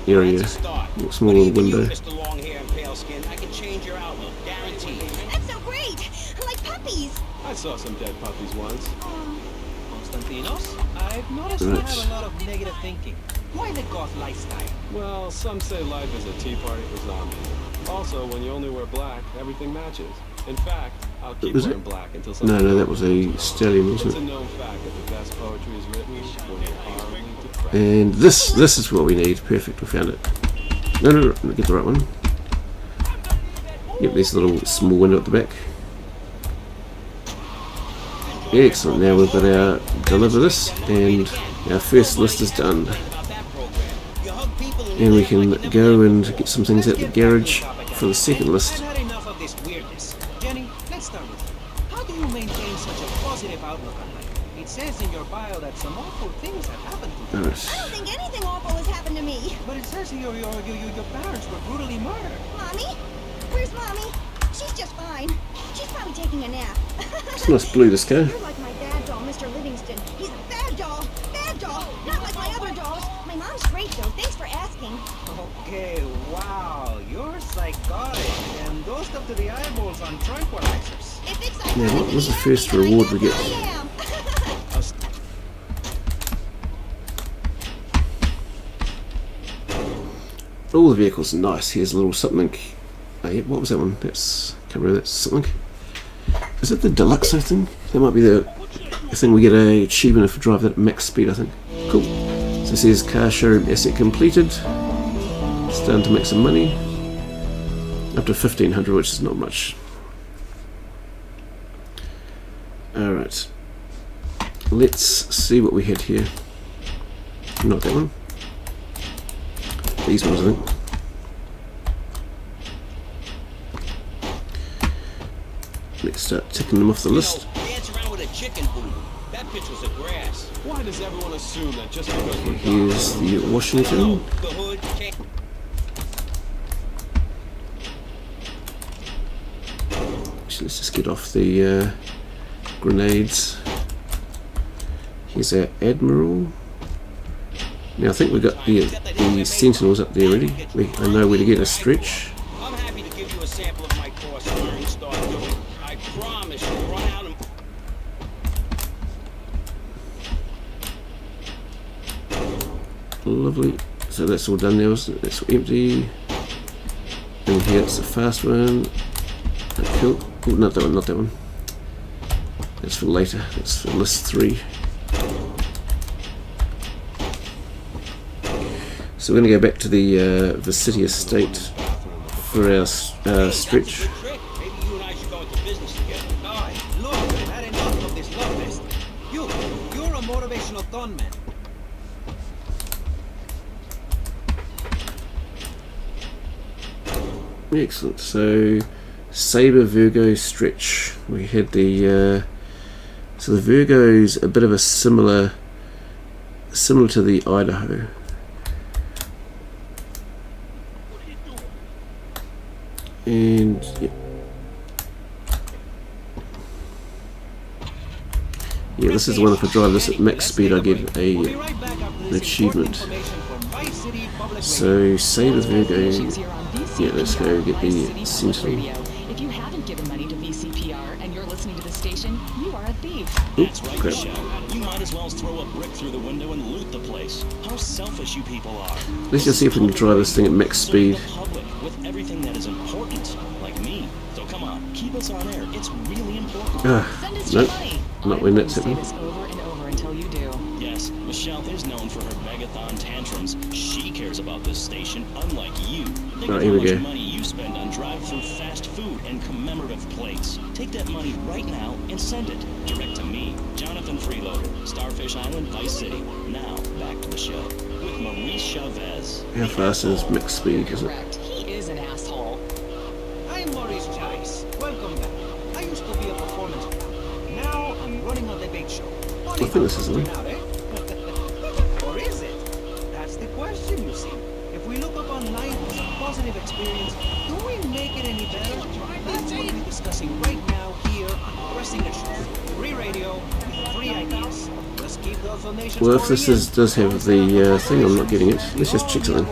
area, small little window. Mr. Long Hair and Pale Skin, I can change your outlook, guaranteed. That's so great. Like puppies. I saw some dead puppies once. Constantinos, I've noticed you have a lot of negative thinking. Why the goth lifestyle? Well, some say life is a tea party for zombies. Also, when you only wear black, everything matches. In fact, I'll keep Was wearing it? black until No, something. no, that was a Stallion, It's wasn't a it? known fact that the best poetry is written when you're horribly depressed. And this is what we need. Perfect, we found it. No, get the right one. Yep, there's a little small window at the back. Excellent, now we've got our deliver this, and our first list is done. And we can go and get some things at the garage for the second list. I've had enough of this weirdness. Jenny, let's start with you. How do you maintain such a positive outlook on life? It says in your bio that some awful things have happened to you. Alright. I don't think anything awful has happened to me. But it says your parents were brutally murdered. Mommy? Where's Mommy? She's just fine. She's probably taking a nap. It's nice blue, this car. You're like my bad doll, Mr. Livingston. He's a bad doll. Bad doll. Not like my other dolls. My mom's great, though. Thanks for asking. Okay, wow, you're psychotic and dosed up to the eyeballs on tranquilizers. If it's Now, what was the first reward we get? I am. All the vehicles are nice. Here's a little something. Oh, yeah, what was that one? That's, can't remember, that's something. Is it the Deluxo thing? That might be the thing we get a achievement if we drive that at max speed, I think. Cool. So it says car showroom asset completed. Starting to make some money. Up to 1,500, which is not much. Alright. Let's see what we had here. Not that one. These ones, I think. Let's start ticking them off the list. Dance around with a chicken voodoo. That bitch was a grass. Why does everyone assume that just because we're Here's the Washington. The hood came. Actually, let's just get off the grenades. Here's our Admiral. Now I think we've got the Sentinels up there already. I know where to get a Stretch. I'm happy to give you a sample of my course and start doing. I promise you'll run out and. Lovely. So that's all done now, isn't it? That's empty. And here it's the fast one. Cool. Oh, not that one, not that one. That's for later. That's for list 3. So we're going to go back to the City Estate for our Stretch. Trick. Maybe you and I should go into business together. Alright, look, I've had enough of this love fest. You're a motivational con man. Excellent. So Sabre, Virgo, Stretch. We had the so the Virgo's a bit of a similar to the Idaho. And yeah, this is the one. If I drive this at max speed, I get an achievement. So Sabre, Virgo. Yeah, let's go get the Sentinel. If you haven't given money to VCPR and you're listening to the station, you are a thief. That's right, crap. Michelle. You might as well throw a brick through the window and loot the place. How selfish you people are. Let's just see if we can drive this thing at max speed. The public with everything that is important, like me. So come on, keep us on air. It's really important. Ah, Send us nope, your money. not I'm when going that's to say happening. this over and over until you do. Yeah, Yes, Michelle is known for her begathon tantrums. She cares about this station, unlike you. Think of how much money you spend on drive-through fast food and commemorative plates. Take that money right now and send it direct to me, Jonathan Freeloader, Starfish Island, Vice City. Now, back to the show with Maurice Chavez. How fast is mixed speed, is it? He is an asshole. I'm Maurice Chavez. Welcome back. I used to be a performance star. Now I'm running on the big show. I think this is it. Out, eh? Or is it? That's the question, you see. If we look up on life as a positive experience, do we make it any better? That's what we're discussing right now here on Pressing the Truth. Free radio, free ideas. Let's keep those donations. Well, if this does have the thing, I'm not getting it. Let's just check something.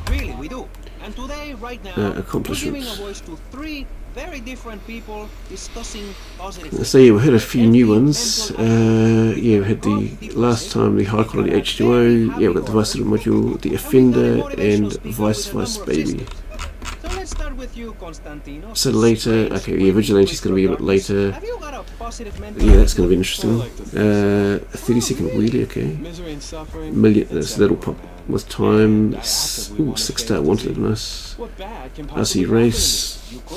Really, we do. And today, right now, we're giving a voice to 3 very different people discussing positive. So yeah, we had a few new ones. Yeah, we had the last time the high quality H2O. Yeah, we got the Vice module, the Offender, and Vice Baby. So let's start with you, Constantino. So later, okay, yeah, Vigilante's going to be a bit later. Have you got a positive Yeah, that's going to be interesting. 30-second wheelie, okay. Misery and suffering. That'll pop with time. Ooh, 6-star wanted, nice. What bad can RC possibly race.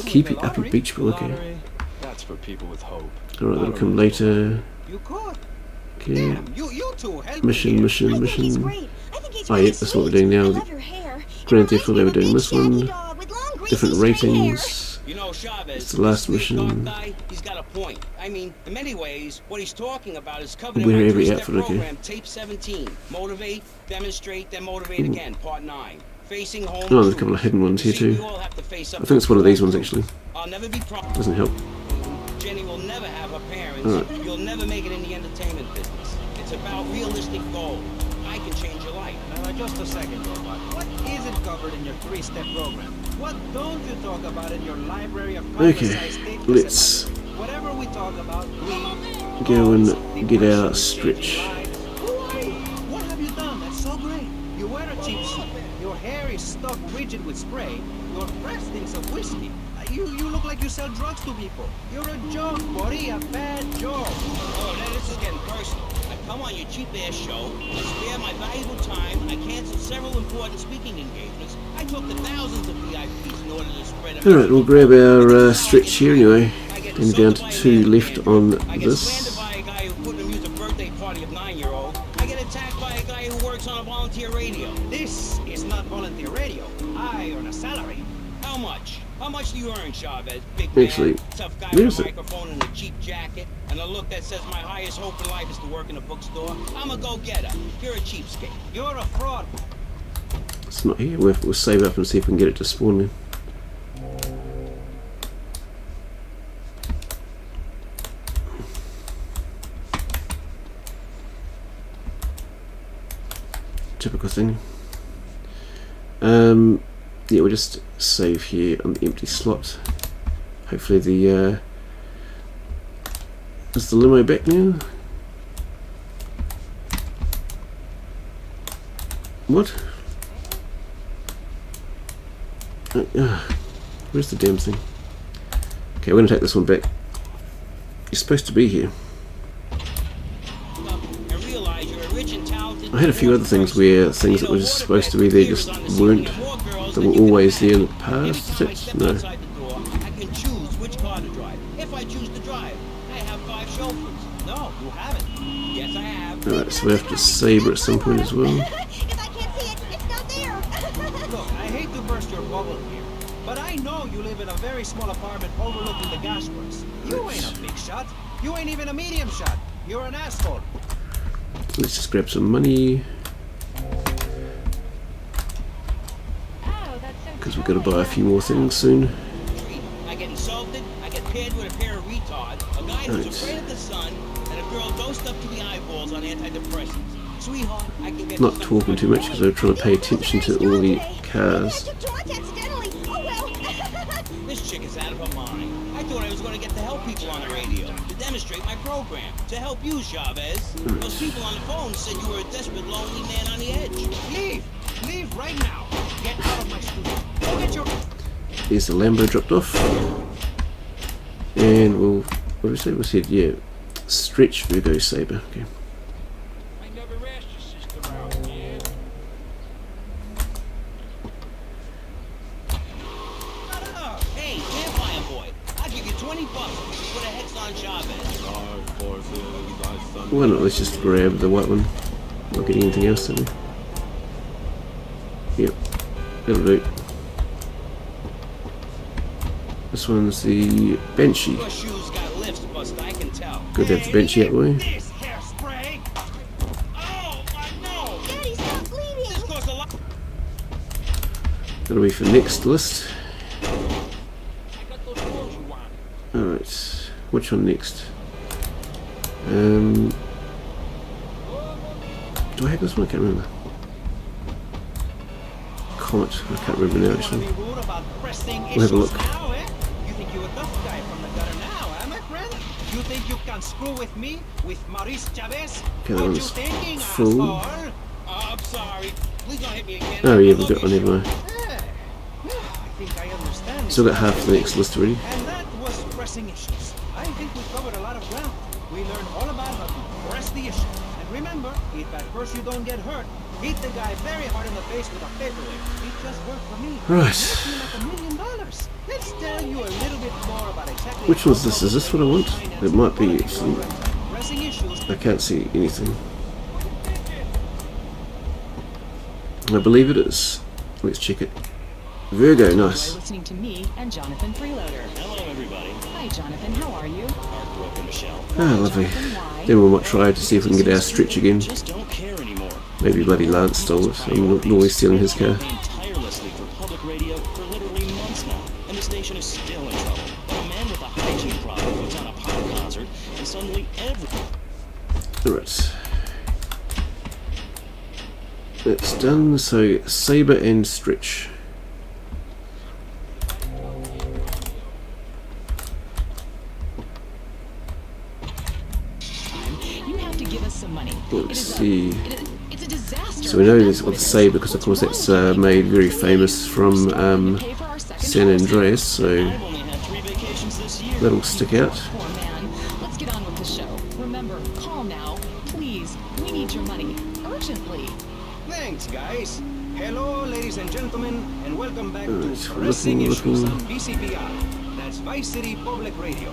Keep it up at Beach Ball, okay. That's for people with hope. Alright, that'll come later. You could. Okay. Damn, you two help Mission. me. Oh yeah, that's what we're doing now. Grand Theft Auto, we're doing this one. Different ratings. You know, Chavez, It's the last mission. guy, he's got a point. I mean, in many ways, what he's talking about is covered Wear in my every 3-step outfit, okay. program, Tape 17. Motivate, demonstrate, then motivate again, Part 9. Facing home. Oh, there's a couple of hidden ones here too. I think it's one of these ones actually. I'll never be Doesn't help. Jenny will never have her parents. Alright. You'll never make it in the entertainment business. It's about realistic goals. I can change your life. Now, just a second, Robot. What isn't covered in your 3-step program? What don't you talk about in your library of Okay, statements? let's Whatever we talk about, we go and get our Stretch. Who are you? What have you done? That's so great. You wear a cheap suit. Your hair is stuck rigid with spray. Your breath stinks of whiskey. You look like you sell drugs to people. You're a joke, buddy. A bad joke. Oh, now this is getting personal. I come on your cheap-ass show, I spare my valuable time, I canceled several important speaking engagements. I took the thousands of VIPs in order to spread a... Alright, we'll grab our Stretch here anyway. And down to 2 left on I get this. slandered by a guy who couldn't amuse a birthday party of 9-year-old. I get attacked by a guy who works on a volunteer radio. This is not volunteer radio. I earn a salary. How much? How much do you earn, Chavez? Big man, Actually, tough guy where with is a it? microphone and a cheap jacket, and a look that says my highest hope in life is to work in a bookstore. I'm a go-getter. You're a cheapskate. You're a fraud. It's not here. We'll save up and see if we can get it to spawn then. Typical thing. Yeah, we'll just save here on the empty slot. Hopefully the is the limo back now? What? Where's the damn thing? Okay, we're gonna take this one back. You're supposed to be here. I had a few other things where things that were supposed to be there just weren't. They were always there in the past. No. I can choose which car to drive. If I choose to drive, I have 5 chauffeurs. No, you haven't. Yes, I have. Alright, so we have to Sabre at some point as well. If I can't see it, it's not there. Look, I hate to burst your bubble here, but I know you live in a very small apartment overlooking the gasworks. You ain't a big shot. You ain't even a medium shot. You're an asshole. Let's just grab some money. Because we've got to buy a few more things soon. I get insulted, I get paired with a pair of retards, a guy who's afraid of the sun, and a girl dosed up to the eyeballs on antidepressants. Sweetheart, I can get Not talking too much because we're trying to pay attention to all the cars. This chick is out of her mind. I thought I was going to get to help people on the radio, to demonstrate my program, to help you, Chavez. Those people on the phone said you were a desperate, lonely man on the edge. Leave! Leave right now! Get out of my studio! Go get your... There's the Lambo dropped off. And we'll... What did we say? We said, yeah, Stretch Virgo Sabre. Okay. Hey, Vampire Boy, I'll give you $20 to put a hex on Chavez. Why not? Let's just grab the white one. Not getting anything else, do we? Yep, that'll do. This one's the Banshee. Your shoes got lifts, Buster, I can tell. Good to have the Banshee out the way. This hairspray. Oh, my nose. Daddy, stop bleeding! This costs a lot. That'll be for next list. I got those clothes you want. Alright, which one next? Do I have this one? I can't remember. Comet, I can't remember now actually. We'll have a look. Now, eh? You think you're a tough guy from the gutter now, eh, my friend? You think you can screw with me, with Maurice Chavez? Okay, that What you one's thinking, full. asshole? I'm sorry. Please don't hit me again. Oh yeah, we've got one, never mind. Yeah, I think I understand. Still got half the next list already. And that was pressing issues. I think we covered a lot of ground. We learned all about how to press the issue. And remember, if at first you don't get hurt, hit the guy very hard in the face with a paperweight. It just worked for me. Right. It like $1 million. Let's tell you a little bit more about exactly Which one's this? Is this what I want? It might be actually. pressing issues. I can't see anything. I believe it is. Let's check it. Virgo, nice. You're listening to me and Jonathan Freeloader. Hello, everybody. Hi, Jonathan. How are you? Heartbroken, Michelle. Ah, lovely. Jonathan, why? Then we might try to see if we can get our Stretch again. Just don't care anymore. Maybe bloody Lance stole it. I'm always stealing his car. Campaigned tirelessly for public radio for literally months now, and the station is still in trouble. But a man with a hygiene problem puts on a pop concert, and suddenly everything. Alright. That's done. So, Sabre and Stretch. You have to give us some money. Let's see. It's a disaster. So we know this with the Sabre because of course that's made very famous from San Andreas, so I've only had 3 vacations this year. that'll stick out. Poor man. Let's get on with the show. Remember, call now. Please. We need your money. Urgently. Thanks, guys. Hello, ladies and gentlemen, and welcome back Alright, to we're Pressing looking- Issues on VCPR. That's Vice City Public Radio.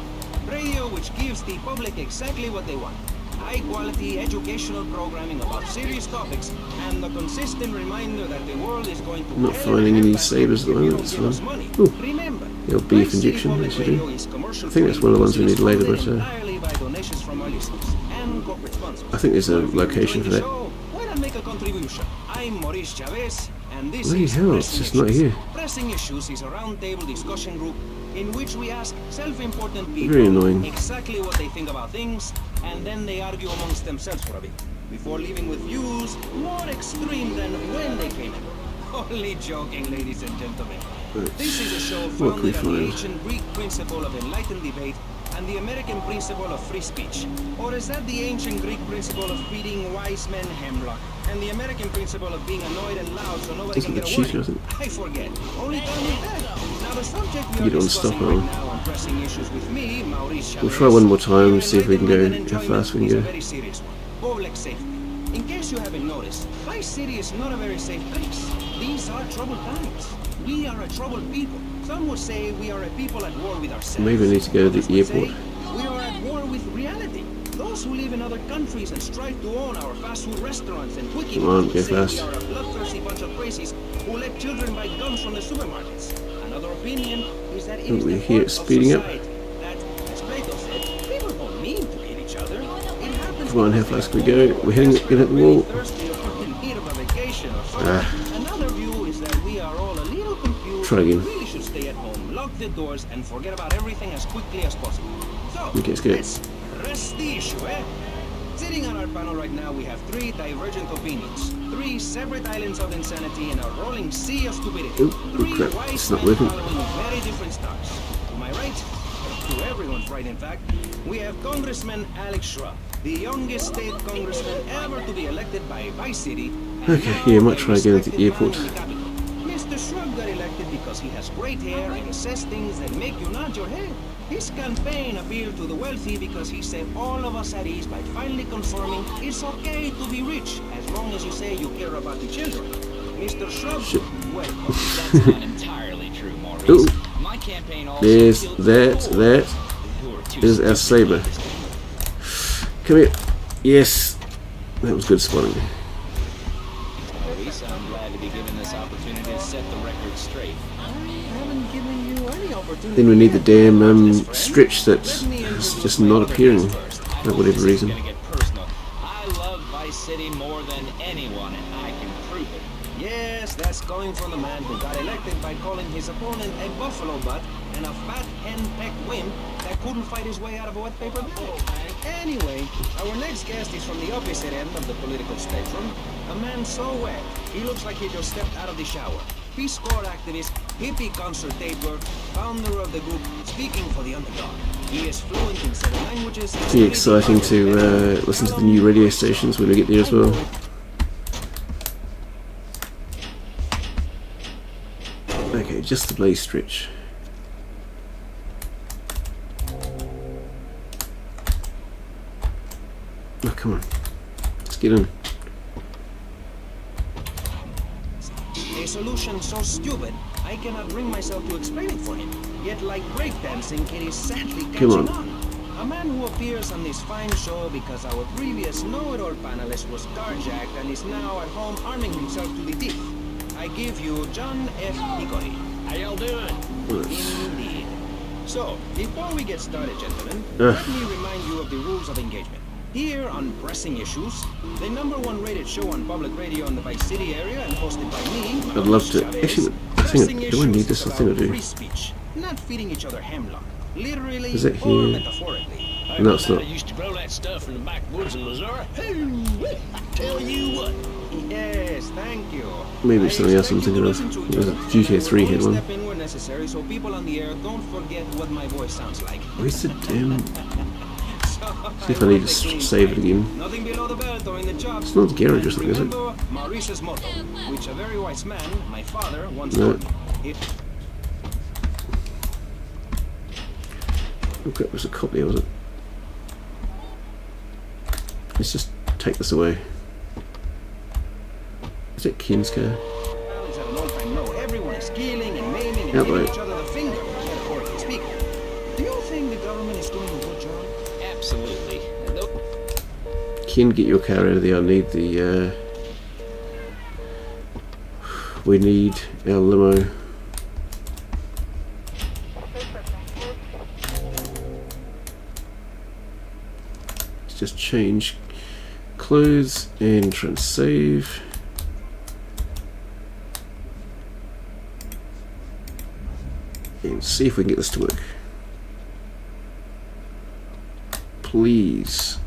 Radio which gives the public exactly what they want. High-quality educational programming about serious topics, and the consistent reminder that the world is going to Not hell finding in a any handbasket Sabres at the if you moment, don't that's give us fine. money. Ooh, Remember, the old beef Vice City injection, Public actually. Radio is commercial I think that's free. one of the ones we It is need later, funded but entirely by donations from our listeners and corporate sponsors. I think there's a So if you location enjoy for the that. show, why not make a contribution? I'm Maurice Chavez, and this Bloody is hell, it's Pressing just not Issues. here. Pressing Issues is a roundtable discussion group in which we ask self-important people Very annoying. exactly what they think about things, and then they argue amongst themselves for a bit, before leaving with views more extreme than when they came in. Only joking, ladies and gentlemen. This is a show What can we founded on the find? ancient Greek principle of enlightened debate and the American principle of free speech. Or is that the ancient Greek principle of feeding wise men hemlock, and the American principle of being annoyed and loud so nobody Isn't can it get a word Cheetah, in? isn't I forget. Only time will tell. Now the subject we You are don't discussing stop, right huh? now on Pressing Issues with me, Maurice We'll Chavez, try one more time, here see if we can enlightenment go and how fast we can enjoyment is a go. very serious one. Public safety. In case you haven't noticed, Vice City is not a very safe place. These are troubled times. We are a troubled people. Some would say we are a people at war with ourselves. Maybe we need to go to Others the would say airport. we are at war with reality. Those who live in other countries and strive to own our fast food restaurants and quickie Come on, bars go would say fast. we are a bloodthirsty bunch of crazies who let children buy guns from the supermarkets. Another opinion is that it is we the hear it fault of speeding up. society that, as Plato said, people don't mean to hit each other. It happens Come on, how because fast we can we go? We're hitting it, get at the really wall. thirsty or in need of a vacation or something. Ah. Another view is that we are all a little confused. Try again. We really should stay at home, lock the doors, and forget about everything as quickly as possible. So, Okay, let's go. let's press the issue, eh? Sitting on our panel right now, we have 3 divergent opinions, 3 separate islands of insanity in a rolling sea of stupidity. Oop, 3 crap, wise it's not men working. following very different stars. To my right, to everyone's right in fact, we have Congressman Alex Shrub, the youngest state congressman ever to be elected by Vice City. and Okay, now yeah, might a try again at the respected man airport. in the capital. Mr. Shrub got elected because because he has great hair and he says things that make you nod your head. His campaign appealed to the wealthy because he set all of us at ease by finally confirming it's okay to be rich as long as you say you care about the children. Mr. Shrub, well, That's not entirely true, Maurice. Ooh. My campaign also There's appealed to that. people That who are too is our Sabre. Come here. Yes. That was good spotting. Maurice, I'm glad to be given this opportunity to set the record straight. I haven't given you any opportunity. Then we need the damn Stretch that's just not appearing for whatever reason. Gonna get personal. I love Vice City more than anyone, and I can prove it. Yes, that's coming from the man who got elected by calling his opponent a buffalo butt and a fat henpecked wimp that couldn't fight his way out of a wet paper bag. Anyway, our next guest is from the opposite end of the political spectrum. A man so wet, he looks like he just stepped out of the shower. Peace Corps activist, hippie consultator, founder of the group Speaking for the Underdog. He is fluent in 7 languages. It's really exciting to listen to the new radio stations when we get there as well. Okay, just the blaze Stretch. Oh, come on. Let's get in. A solution so stupid, I cannot bring myself to explain it for him. Yet like breakdancing, it is sadly catching Come on. on. A man who appears on this fine show because our previous know-it-all panelist was carjacked and is now at home arming himself to the teeth. I give you John F. Hickory. How y'all doing? Indeed. So, before we get started, gentlemen, let me remind you of the rules of engagement. Here on Pressing Issues, the #1 rated show on public radio in the Vice City area and hosted by me, I'd love to. Actually, I think do I need this? I think I do. free speech, not feeding each other hemlock, literally Is it or here? metaphorically. No, it's not. I used to grow that stuff in the backwoods of Missouri. Hey, I tell you what. Yes, thank you. Maybe it's something else I'm thinking of. It was a GTA 3 head one. Step in where necessary so people on the air don't forget what my voice sounds like. Where's the damn... See if I need to save it again. Nothing below the belt or in the job. It's not the garage or something, is it? Remember Maurice's motto, which a very wise man, my father, once No. told me. Okay, it was a copy, was it? Let's just take this away. Is it Ken's car? Well, it's at an all-time low. Everyone is killing and maiming and Outright. giving each other the finger, metaphorically speaking. Do you think the government is doing a good job? Absolutely. Ken, get your car out of there. I need the... we need our limo. Let's just change clothes and try and save. And see if we can get this to work. Please.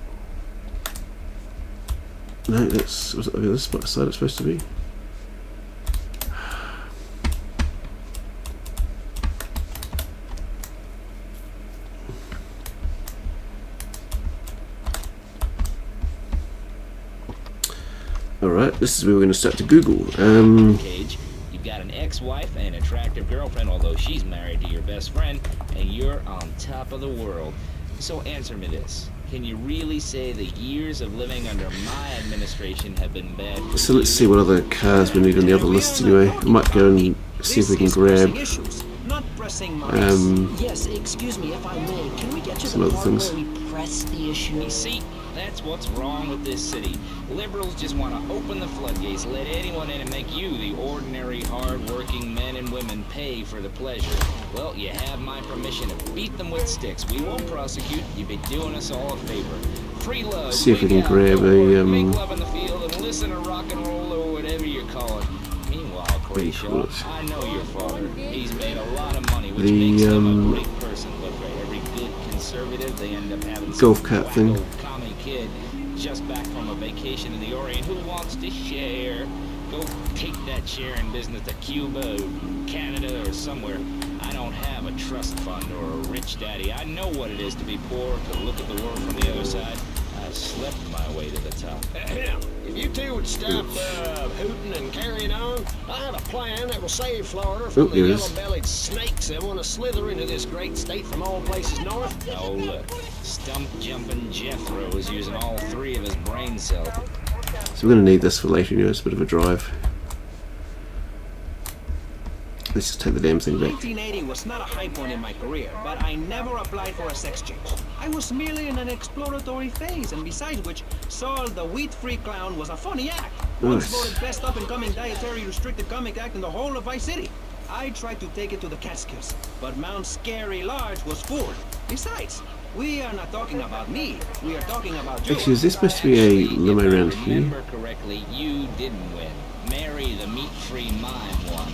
No, that's... was it over this side it's supposed to be? Alright, this is where we're going to start to Google. Cage, you've got an ex-wife and an attractive girlfriend, although she's married to your best friend, and you're on top of the world. So answer me this. Can you really say the years of living under my administration have been bad for So let's see what other cars we need on the other lists anyway. I might go and see if we can grab Yes, excuse me if I may. Can we get to some the other part things. where we press the issue? You see, that's what's wrong with this city. Liberals just want to open the floodgates, let anyone in and make you, the ordinary, hard-working men and women, pay for the pleasure. Well, you have my permission to beat them with sticks. We won't prosecute. You'd be doing us all a favor. Free love. See if we wig can out, grab go work, a, make love in the field and listen to rock and roll or whatever you call it. Meanwhile, Croatia, I know your father. He's made a lot of money, which makes him a great person. But for every good conservative, they end up having some golf cart thing. wacko commie kid just back from a vacation in the Orient who wants to share. Go take that sharing business to Cuba, or Canada, or somewhere. I don't have a trust fund or a rich daddy. I know what it is to be poor, to look at the world from the other side. I slept my way to the top. If you two would stop hooting and carrying on. I have a plan that will save Florida from the yellow-bellied snakes that want to slither into this great state from all places north. Oh, look. Stump-jumping Jethro is using all 3 of his brain cells. So we're going to need this for later, you know, it's a bit of a drive. Let's just take the damn thing back. 1980 was not a high point in my career, but I never applied for a sex change. I was merely in an exploratory phase, and besides which, Saul the wheat-free clown was a funny act. Once voted best up-and-coming dietary restricted comic act in the whole of Vice City. I tried to take it to the Catskills, but Mount Scary Large was full. Besides, we are not talking about me, we are talking about you. Actually, is this supposed to be a limo around here? Remember correctly, you didn't win. Mary the meat-free mime won.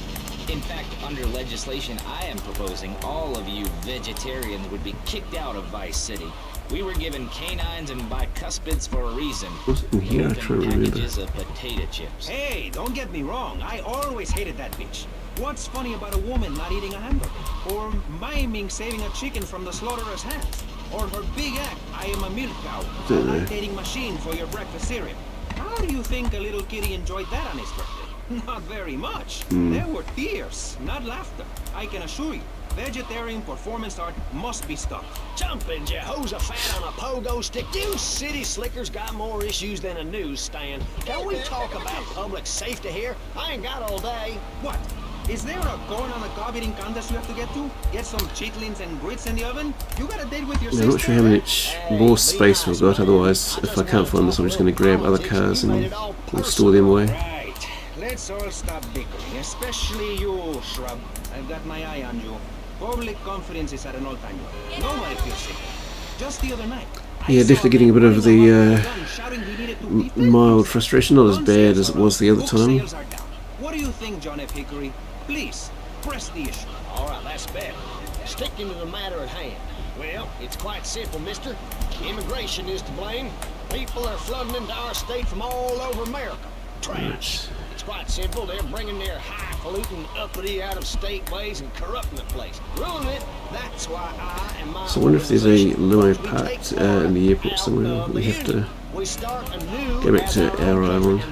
In fact, under legislation I am proposing, all of you vegetarians would be kicked out of Vice City. We were given canines and bicuspids for a reason. What's in here? I try to remember. Packages of potato chips. Hey, don't get me wrong, I always hated that bitch. What's funny about a woman not eating a hamburger? Or miming saving a chicken from the slaughterer's hands? Or her big act, I am a milk cow, a lactating machine for your breakfast cereal. How do you think a little kitty enjoyed that on his birthday? Not very much. There were tears, not laughter. I can assure you, vegetarian performance art must be stopped. Jumping Jehoshaphat on a pogo stick. You city slickers got more issues than a newsstand. Can we talk about public safety here? I ain't got all day. What? Is there a corn on the cob eating contest you have to get to? Get some chitlins and grits in the oven? You got a date with your sister? I'm not sure how much more space we've got, otherwise if I can't find this I'm just going to grab other cars and we'll store them away. Right. Let's all stop bickering, especially you, Shrub. I've got my eye on you. Public confidence is at an all-time low. Nobody feels safe. Just the other night. Yeah, definitely getting a bit of the mild frustration, not as bad as it was the other time. What do you think, John F. Hickory? Please, press the issue. All right, that's better. Sticking to the matter at hand. Well, it's quite simple, mister. Immigration is to blame. People are flooding into our state from all over America. Trash. It's quite simple. They're bringing their highfalutin, uppity, out-of-state ways and corrupting the place. Ruining it. That's why I and my... So I wonder if there's a limo parked in the airport somewhere. We have to go back to our island.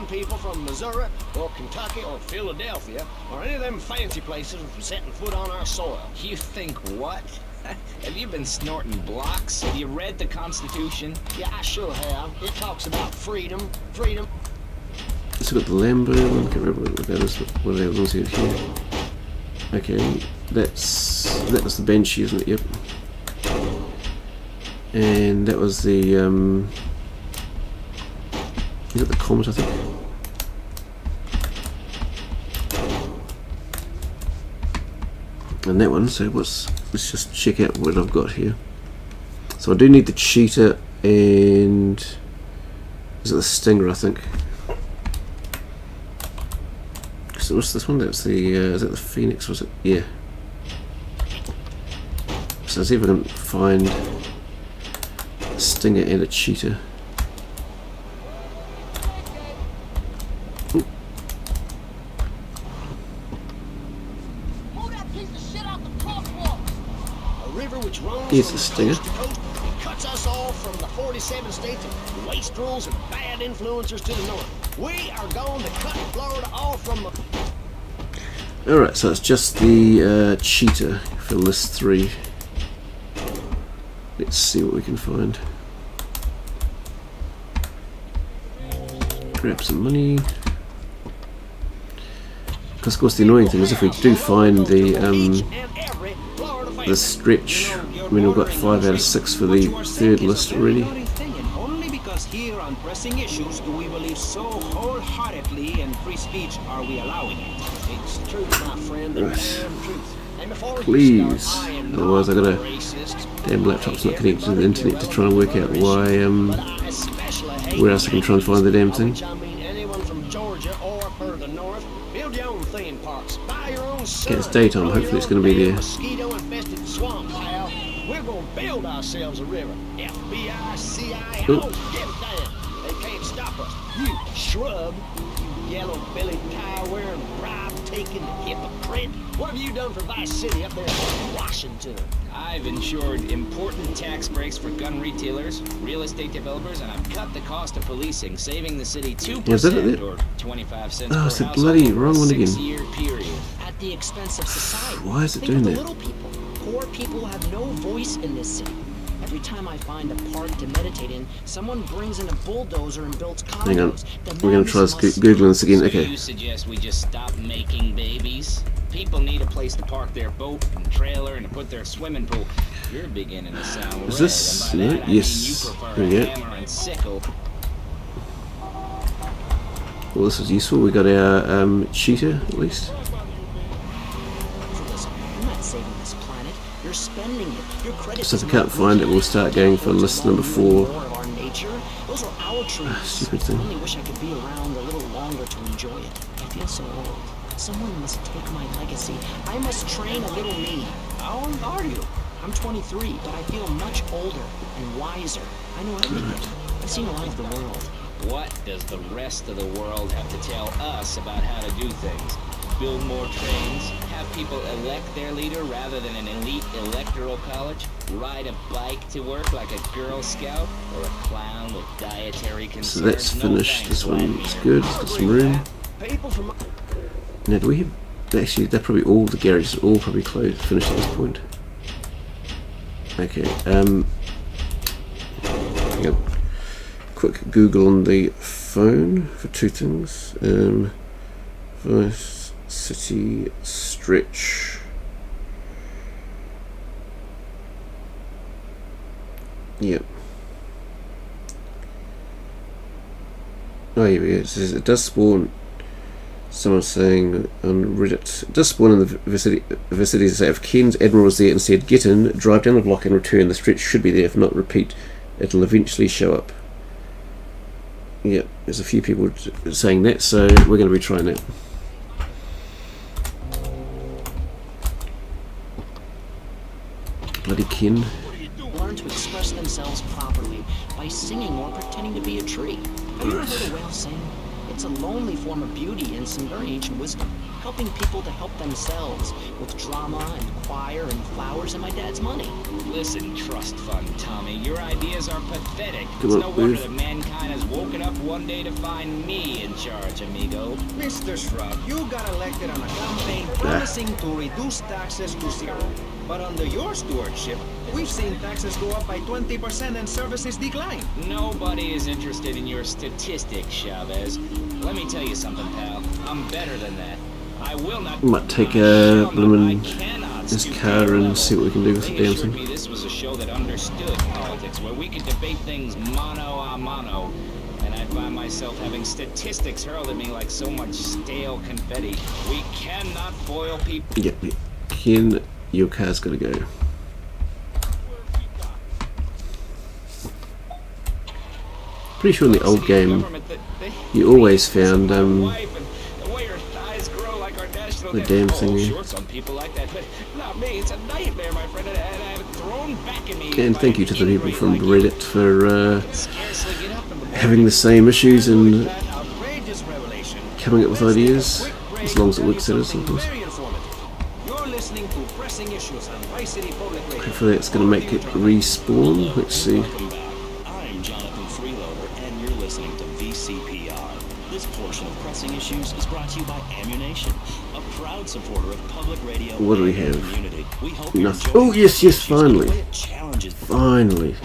People from Missouri or Kentucky or Philadelphia or any of them fancy places from setting foot on our soil. You think what? Have you been snorting blocks? Have you read the Constitution? Yeah, I sure have. It talks about freedom, freedom. So we've got the Lambo, I can't remember what that is, what are those here? Okay, that was the Banshee, isn't it? Yep. And that was the, is it the Comet, I think? And that one, so let's just check out what I've got here. So I do need the Cheetah and is it the Stinger, I think. So what's this one? That's the is that the Phoenix, was it? Yeah. So let's see if I can find a Stinger and a Cheetah. Here's the Stinger. Cuts us off from the 47 states of waste rules and bad influencers to the north. We are going to cut Florida off from the... Alright, so it's just the Cheetah for list 3. Let's see what we can find. Grab some money. Because of course the annoying thing is if we do find the Stretch, I mean we've got 5 out of 6 for the 3rd list already. Only because here on pressing issues do we believe so wholeheartedly in free speech are we allowing it. It's the truth, my friend, the damn truth. And before Please, otherwise I got a damn laptop's not connected to the internet to try and work out why where else I can try and find the damn thing. Okay, it's daytime, hopefully it's going to be there. Mosquito-infested swamp, pal. We're going to build ourselves a river. FBI, CIA, oh, get down. They can't stop us. You shrub, you yellow-bellied, tie-wearing, bribe taken, hypocrite? What have you done for Vice City up there in Washington? I've ensured important tax breaks for gun retailers, real estate developers, and I've cut the cost of policing, saving the city 2% or 25 cents per it's the household bloody over wrong a one again. 6-year period. At the expense of society. Why is it Think doing of the that? little people. Poor people have no voice in this city. Every time I find a park to meditate in, someone brings in a bulldozer and builds condos. Hang on. The We're going to try madness this, must Googling this again. So Okay. you suggest we just stop making babies? People need a place to park their boat and trailer and to put their swimming pool. You're beginning to sound Is red, this- and by no, that I yes. mean you prefer There we a go. hammer and sickle. Well, this is useful. We got our cheetah at least. Listen, you're not saving this planet. You're spending it. Your credit So if does we can't not find it, reach we'll start going for list number 4. more of our nature. Those are our trees. Stupid thing. I only wish I could be around a little longer to enjoy it. I feel so old. Someone must take my legacy. I must train a little me. How old are you? I'm 23, but I feel much older and wiser. I know everything. I've seen a lot of the world. What does the rest of the world have to tell us about how to do things? Build more trains? Have people elect their leader rather than an elite electoral college? Ride a bike to work like a Girl Scout? Or a clown with dietary concerns? So let's No finish thanks, this one. Vladimir. It's good. It's got some room. People from Now, do we have... Actually, they're probably all the garages are all probably closed, finished at this point. Okay, hang on. Quick Google on the phone for 2 things. Vice City Stretch. Yep. Oh, here we go. It says it does spawn. Someone's saying on Reddit, it does spawn in the vicinity to say if Ken's Admiral is there instead, get in, drive down the block and return. The stretch should be there. If not, repeat. It'll eventually show up. Yep, there's a few people saying that, so we're going to be trying that. Bloody Ken. Learn to express themselves properly by singing or pretending to be a tree. Have you ever heard a whale sing? It's a lonely form of beauty and some very ancient wisdom, helping people to help themselves with drama and choir and flowers and my dad's money. Listen, trust fund Tommy, your ideas are pathetic. Come It's on, no wonder move. that mankind has woken up one day to find me in charge, amigo. Mr. Shrub, you got elected on a campaign promising to reduce taxes to 0. But under your stewardship, we've seen taxes go up by 20% and services decline. Nobody is interested in your statistics, Chavez. Let me tell you something, pal. I'm better than that. I will not. Might take a bloomin' I cannot this stoop car to your and level. see what we can do with the They damn assured thing. me this was a show that understood politics, where we could debate things mano a mano. And I find myself having statistics hurled at me like so much stale confetti. We cannot foil people. Yep, Ken, your car's got to go. Pretty sure in the old game, you always found the damn thingy. On people like that, but not me. It's a nightmare, my friend, and I have it thrown back at me. And thank you to the people from Reddit for Scarcely get up in the morning. having the same issues and That outrageous revelation. coming up with ideas, as long as it works out, of course. Very informative. You're listening to Pressing Issues on Vice City Public Radio. Hopefully that's going to make it respawn. Let's see. Welcome back. I'm Jonathan Freeloader, and you're listening to VCPR. This portion of Pressing Issues is brought to you by Ammunition, a proud supporter of public radio What do we and the have? community. We hope you Nothing. enjoy Oh, these yes, issues and the finally. way it challenges Finally.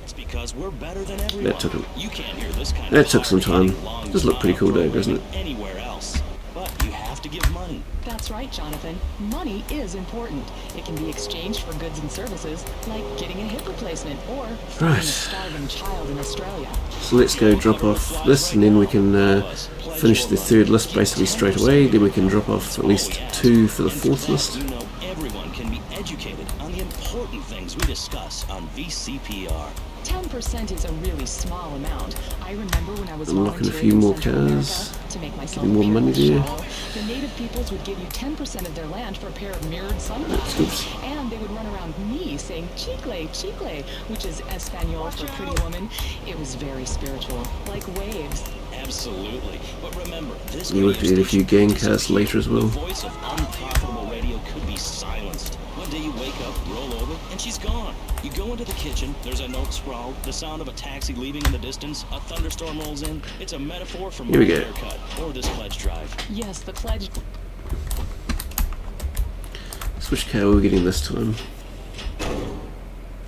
It's because we're better than everyone. That took a- You can't hear this kind that of took some time. hard-hitting, Does look pretty cool though, doesn't it? Anywhere else, but you have to give money. That's right, Jonathan. Money is important. It can be exchanged for goods and services, like getting a hip replacement or finding Right. a starving child in Australia. So let's go drop off this, and then we can finish the 3rd list basically straight away. Then we can drop off at least 2 for the 4th list. You know everyone can be educated on the important things we discuss on VCPR. 10% is a really small amount. I remember when I was Unlocking a volunteering few in more Central America cars. to make myself Getting more appear money there. shallow, the native peoples would give you 10% of their land for a pair of mirrored sunglasses. Oops. And they would run around me saying chicle, chicle, which is Espanol for pretty woman. It was very spiritual, like waves. Absolutely. But remember, this You would get a few gang cars later as well. The voice of unprofitable radio could be silenced. One day you wake up, roll over, and she's gone. You go into the kitchen, there's a note scrawled, the sound of a taxi leaving in the distance, a thunderstorm rolls in. It's a metaphor for my haircut, or this pledge drive. Yes, the pledge. Which car are we getting this time?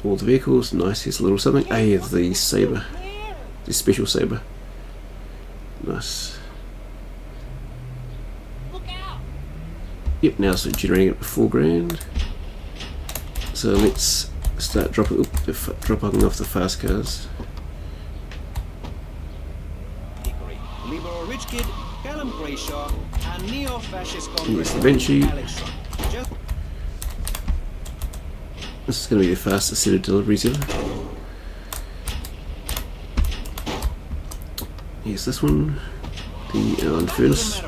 All the vehicles, nice, here's a little something. Ah, yeah, the Sabre. The special Sabre. Nice. Yep, now it's generating it for $4,000. So let's start dropping off the fast cars. Here's the Banshee. This is going to be the fastest set of deliveries ever. Here's this one, the Infernus.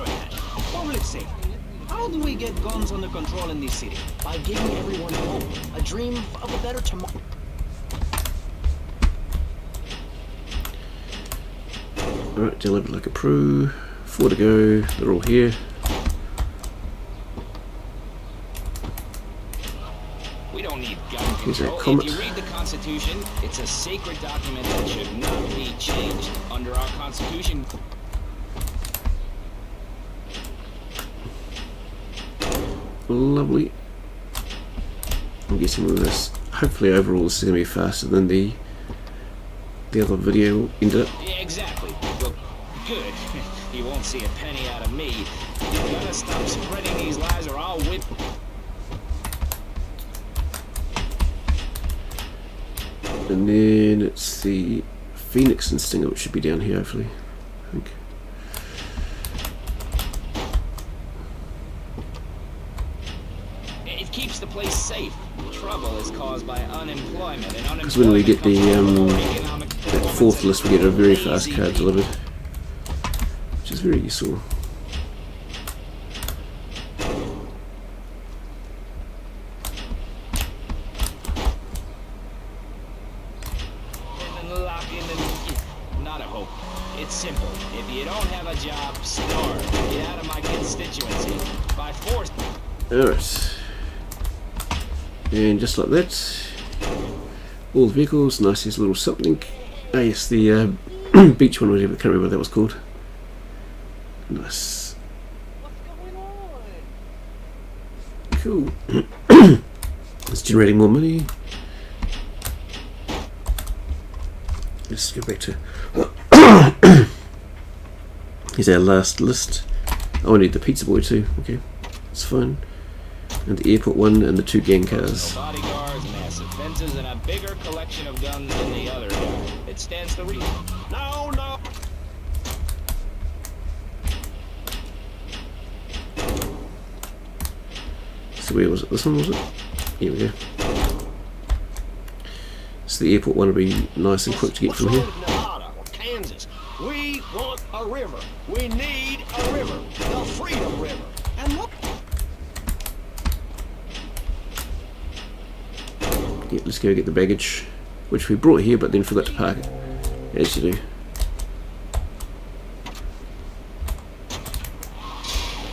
How do we get guns under control in this city? By giving everyone hope, a dream of a better tomorrow. Alright, delivered like a pro. 4 to go, they're all here. We don't need gun Here's our control. Comet. If you read the Constitution, it's a sacred document that should not be changed. Under our Constitution. Lovely. I'm guessing with this, hopefully overall this is going to be faster than the other video ended up. Yeah, exactly. Well, good. You won't see a penny out of me. You gotta stop spreading these lies or I'll whip. And then it's the Phoenix and Stinger, which should be down here hopefully, I think. It keeps the place safe. Trouble is caused by unemployment, and unemployment. Because when we get the that fourth list, we get a very fast car delivered, which is very useful. Not a hope. It's simple. If you don't have a job, starve. Get out of my constituency. By force. Alright. And just like that, all the vehicles, nice little something. Ah yes, the beach one, whatever, I can't remember what that was called. Nice. Cool. It's generating more money. Let's go back to here's our last list. Oh, I need the Pizzaboy too. Okay, that's fine. And the airport one and the 2 gang cars. Bodyguards, massive fences, and a bigger collection of guns than the other guy. It stands to reason. No. So where was it? This one was it? Here we go. So the airport one will be nice and quick to get from here. Nevada or Kansas. We want a river. We need a river. The Freedom River. And look. Yeah, let's go get the baggage, which we brought here but then forgot to park it, as you do.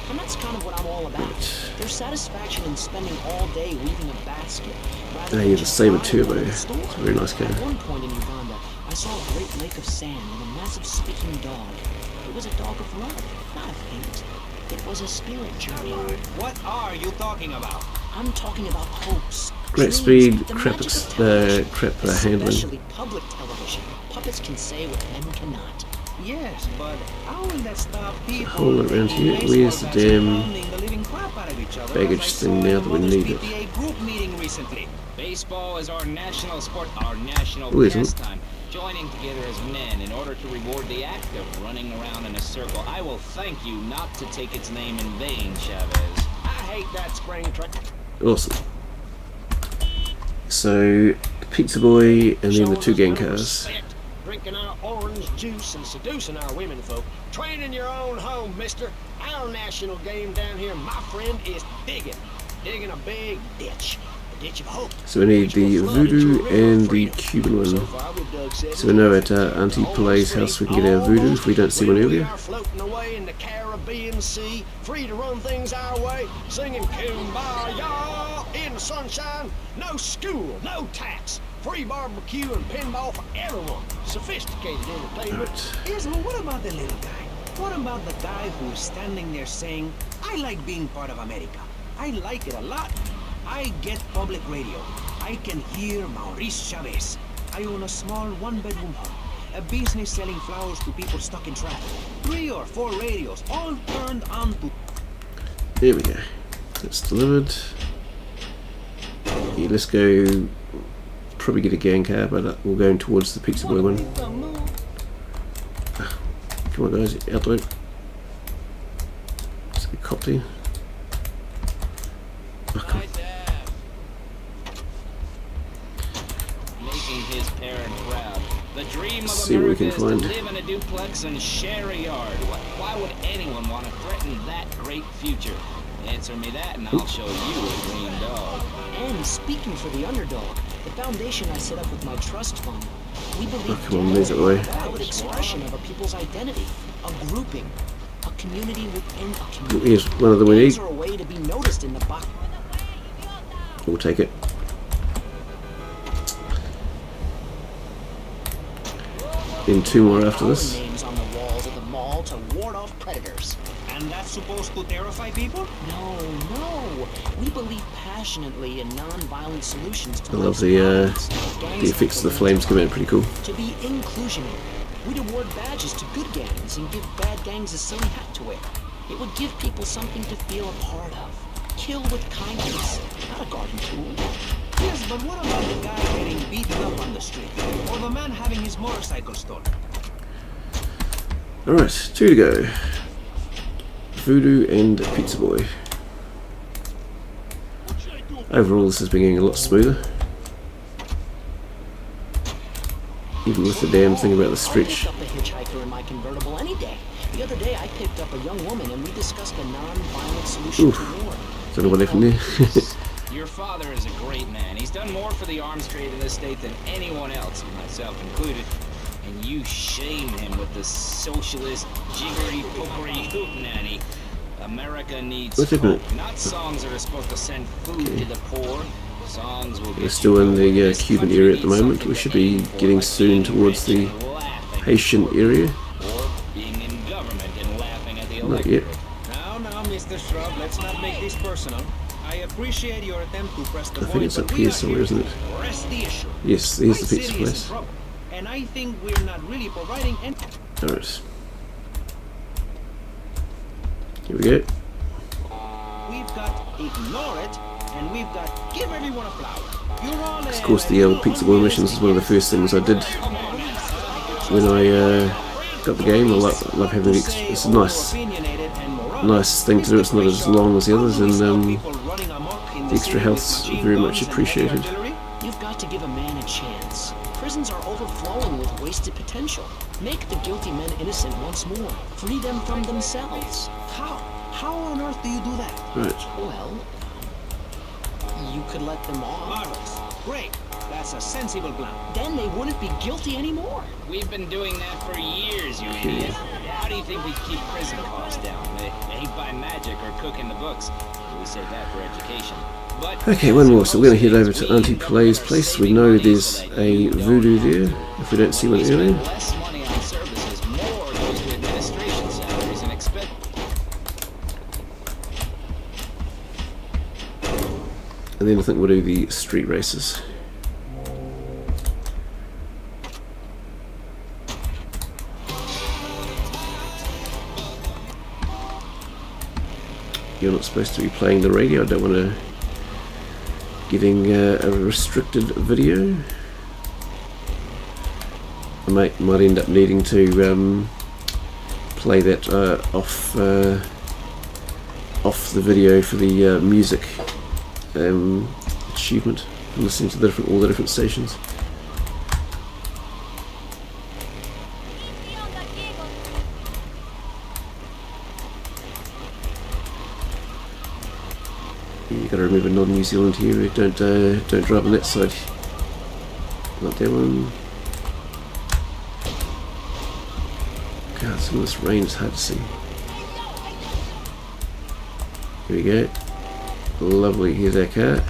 And that's kind of what I'm all about. There's satisfaction in spending all day weaving a basket. Ah, yeah, the Sabre Turbo. It's a very nice car. At one point in Uganda, I saw a great lake of sand and a massive speaking dog. It was a dog of love, not of hate. It was a spirit journey. What are you talking about? I'm talking about hopes. Great dreams, speed, the crap, magic of television, handling. especially public television. Puppets can say what men cannot. Yes, but how will that stop people? Hold it around here. Where's the damn baggage thing now that we need it? Baseball is our national sport, our national Who isn't? pastime. Joining together as men in order to reward the act of running around in a circle. I will thank you not to take its name in vain, Chavez. I hate that spring track. Awesome. So, Pizzaboy and then the 2 gang cars. Drinking our orange juice and seducing our women folk. Training your own home, mister. Our national game down here, my friend, is digging. Digging a big ditch. So we need the Voodoo and the Cuban one. So we know at Auntie Pele's house we can get our Voodoo if we don't see one earlier. Floating away in the Caribbean Sea, free to run things our way, singing Kumbaya in the sunshine. No school, no tax, free barbecue and pinball for everyone. Sophisticated entertainment. Yes, but what about the little guy? What about the guy who's standing there saying, I like being part of America. I like it a lot. I get public radio. I can hear Maurice Chavez. I own a small one-bedroom home. A business selling flowers to people stuck in traffic. 3 or 4 radios, all turned on to... There we go. That's delivered. Yeah, let's go... Probably get a gang car, but we're going towards the Pizzaboy one. Come on guys, out the way. Let's get copped here. Oh, come on. Making his parent proud. The dream of See what we America can is find. to live in a duplex and share a yard. Why would anyone want to threaten that great future? Answer me that and I'll show you a green dog. And speaking for the underdog, the foundation I set up with my trust fund, we believe Come on, move it away. a valid expression of a people's identity, a grouping, a community within a community. Here's one of them we need. Gangs are a way to be noticed in the box. We'll take it. Then 2 more after this. Names on the walls of the mall to ward off predators. And that's supposed to terrify people? No. We believe passionately in non-violent solutions to I love the effects of the flames come out pretty cool. To be inclusionary, we'd award badges to good gangs and give bad gangs a silly hat to wear. It would give people something to feel a part of. Kill with kindness, not a garden tool. Yes, but what about the guy getting beaten up on the street? Or the man having his motorcycle stolen? Alright, 2 to go. Voodoo and Pizzaboy. Overall this has been getting a lot smoother. Even with the damn thing about the stretch. I'll pick up a hitchhiker in my convertible any day. The other day I picked up a young woman and we discussed a non-violent solution to war. Don't know what happened there. Your father is a great man. He's done more for the arms trade in this state than anyone else, myself included. And you shame him with the socialist, jiggery-pokery hootenanny. America needs hope, not songs that are supposed to send food to the poor. Songs will We're still in the Cuban area at the moment. We should be getting soon towards the Haitian area. Or being in government and laughing at the Not yet. Now, Mr. Shrub, let's not make this personal. I appreciate your attempt to press the I think point, it's but up we here are somewhere, here isn't it? to press the issue. Yes, there's My the pizza city is in place. trouble, and I think we're not really providing any... Alright. Here we go. We've got ignore it, and we've got give everyone a flower. You're all Of course, the Pizzaboy missions is one of the first things I did when I got the game. I love having the extra. It's a nice thing to do. It's not as long as the others, and the extra health's very much appreciated. You've got to give a man a chance. Prisons are overflowing with wasted potential. Make the guilty men innocent once more. Free them from themselves. How on earth do you do that? Right. Well, you could let them off. Marvelous. Great. That's a sensible plan. Then they wouldn't be guilty anymore. We've been doing that for years, you idiot. How do you think we keep prison costs down? They ain't by magic or cooking the books. We save that for education. But Okay, one more. So we're going to head over to Auntie Pele's place. We know there's a Voodoo there, if we don't see one earlier. less money on services, more goes to administration salaries and expense. And then I think we'll do the street races. You're not supposed to be playing the radio. I don't want to getting a restricted video. I might end up needing to play that off the video for the music achievement, and listening to all the different stations. You got to remember non-New Zealand here. Don't drive on that side. Not that one. God, some of this rain is hard to see. Here we go. Lovely. Here's our car.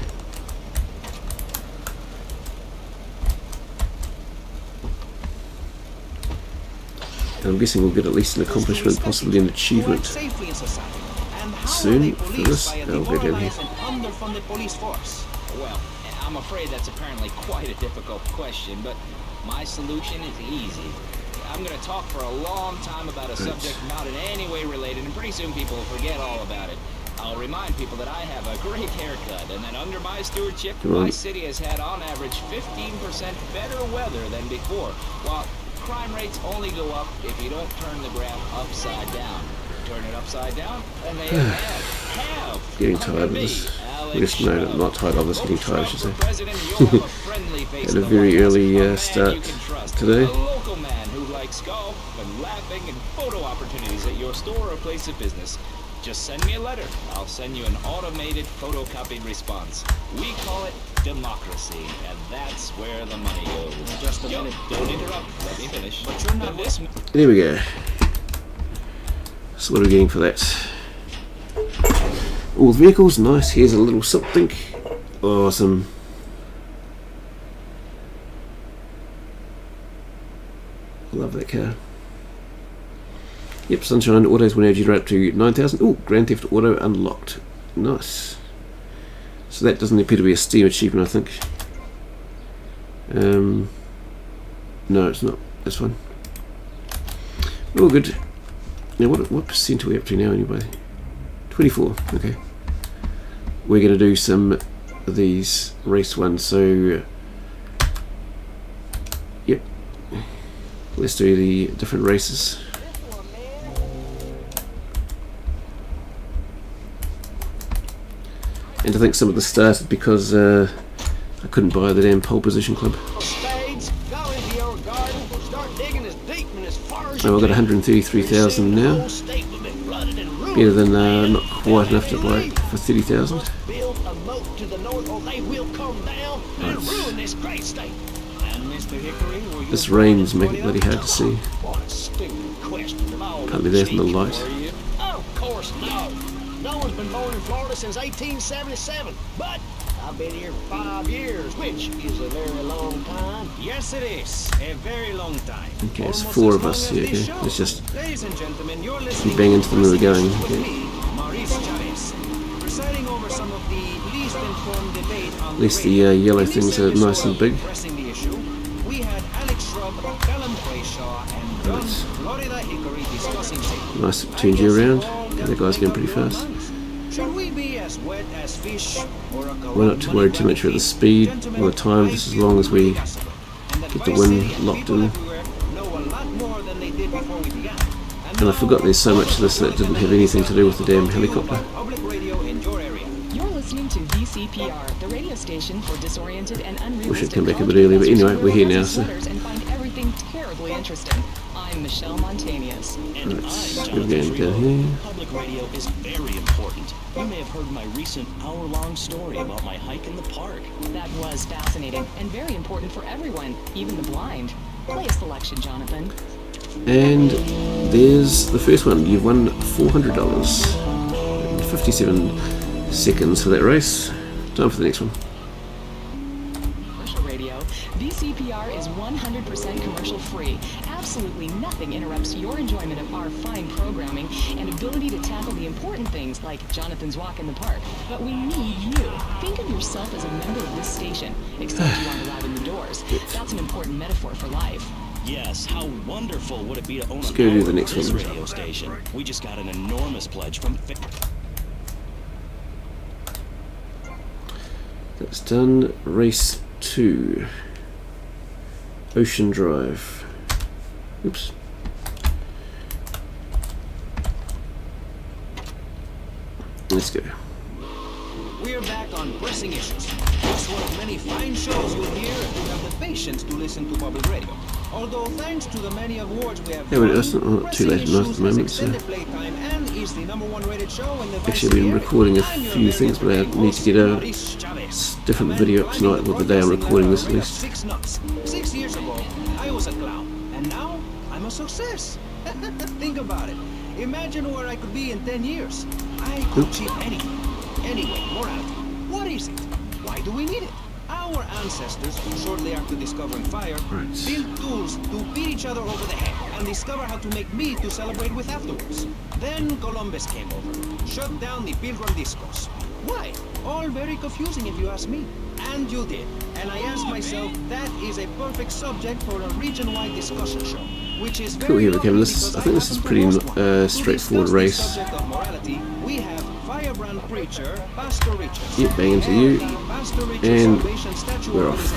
And I'm guessing we'll get at least an accomplishment, possibly an achievement soon for this. I'll go down here. Well, I'm afraid that's apparently quite a difficult question, but my solution is easy. I'm going to talk for a long time about a subject not in any way related, and pretty soon people will forget all about it. I'll remind people that I have a great haircut, and that under my stewardship, my city has had on average 15% better weather than before, while crime rates only go up if you don't turn the graph upside down. Turn it upside down, and they have. Getting tired of this. No, not tired of this, getting tired, I should say. Had a very early start today. A local man who likes golf and laughing and photo opportunities at your store or place of business. Just send me a letter. I'll send you an automated photocopied response. We call it democracy, and that's where the money goes. Just a minute. Don't interrupt. Let me finish. But you're not listening. There we go. So what are we getting for that? All the vehicles, nice. Here's a little something. Awesome. Love that car. Yep, Sunshine Autos will now generate up to 9,000. Oh, Grand Theft Auto unlocked. Nice. So that doesn't appear to be a Steam achievement, I think. No, it's not. That's fine. All good. Now, what percent are we up to now, anyway? 24. Okay. We're going to do some of these race ones. So, yep. Let's do the different races. And I think some of this started because I couldn't buy the damn pole position club. So I've got 133,000 now. Better than not quite enough to buy it for 30,000. This rain's making it bloody hard to see. Can't be there from the light. Of course no. No one's been born in Florida since 1877, but I've been here 5 years, which is a very long time. Yes, it is. A very long time. Okay, it's 4 of us here. Okay, let's just Ladies and gentlemen, you're keep banging to them where we're going. Okay. Presiding over some of the least informed debate on At least the yellow things are nice and big. the issue. We had Alex Shrub, Bellum Brayshaw, and John Florida Hickory discussing safety. Nice to turn you around. Okay, that guy's going pretty fast. Should we be as wet as fish or a We're not too worried too much about the speed or the time, just as long as we get the wind locked in. And I forgot there's so much of this that didn't have anything to do with the damn helicopter. You're listening to VCPR, the radio station for disoriented and unrealistic. Wish I'd come back a bit earlier, but anyway, we're here now, so. And find everything terribly interesting. I'm Michelle Montañez. Right, we're going down here. Public radio is very important. You may have heard my recent hour-long story about my hike in the park. That was fascinating and very important for everyone, even the blind. Play a selection, Jonathan. And there's the first one. You've won $400. 57 seconds for that race. Time for the next one. Commercial radio. VCPR is 100% commercial free. Absolutely nothing interrupts your enjoyment of our fine programming and ability to tackle the important things like Jonathan's walk in the park. But we need you. Think of yourself as a member of this station, except you aren't allowed in the doors. That's an important metaphor for life. Yes, how wonderful would it be to own Let's go to the next this one. radio station? We just got an enormous pledge from. That's done. Race 2. Ocean Drive. Oops. Let's go. We're back on pressing issues. It's one of many fine shows you'll hear if you have the patience to listen to public radio. Although thanks to the many awards we have Yeah, but it's not too late at night at the moment, so actually I've been recording a few things, but I need to get a different video up tonight, well, the day I'm recording this at least. 6 years ago, I was a clown, and now I'm a success. Think about it. Imagine where I could be in 10 years. I could achieve anything. Anyway, morality. What is it? Why do we need it? Our ancestors, shortly after discovering fire, built tools to beat each other over the head and discover how to make meat to celebrate with afterwards. Then Columbus came over, shut down the Pilgrim Discourse. Why? All very confusing if you ask me. And you did. And I asked myself, that is a perfect subject for a region-wide discussion show. Which is Cool, here we go. I think this is pretty straightforward race. We have firebrand preacher, Pastor Richards. Yep, bang into you, and we're off.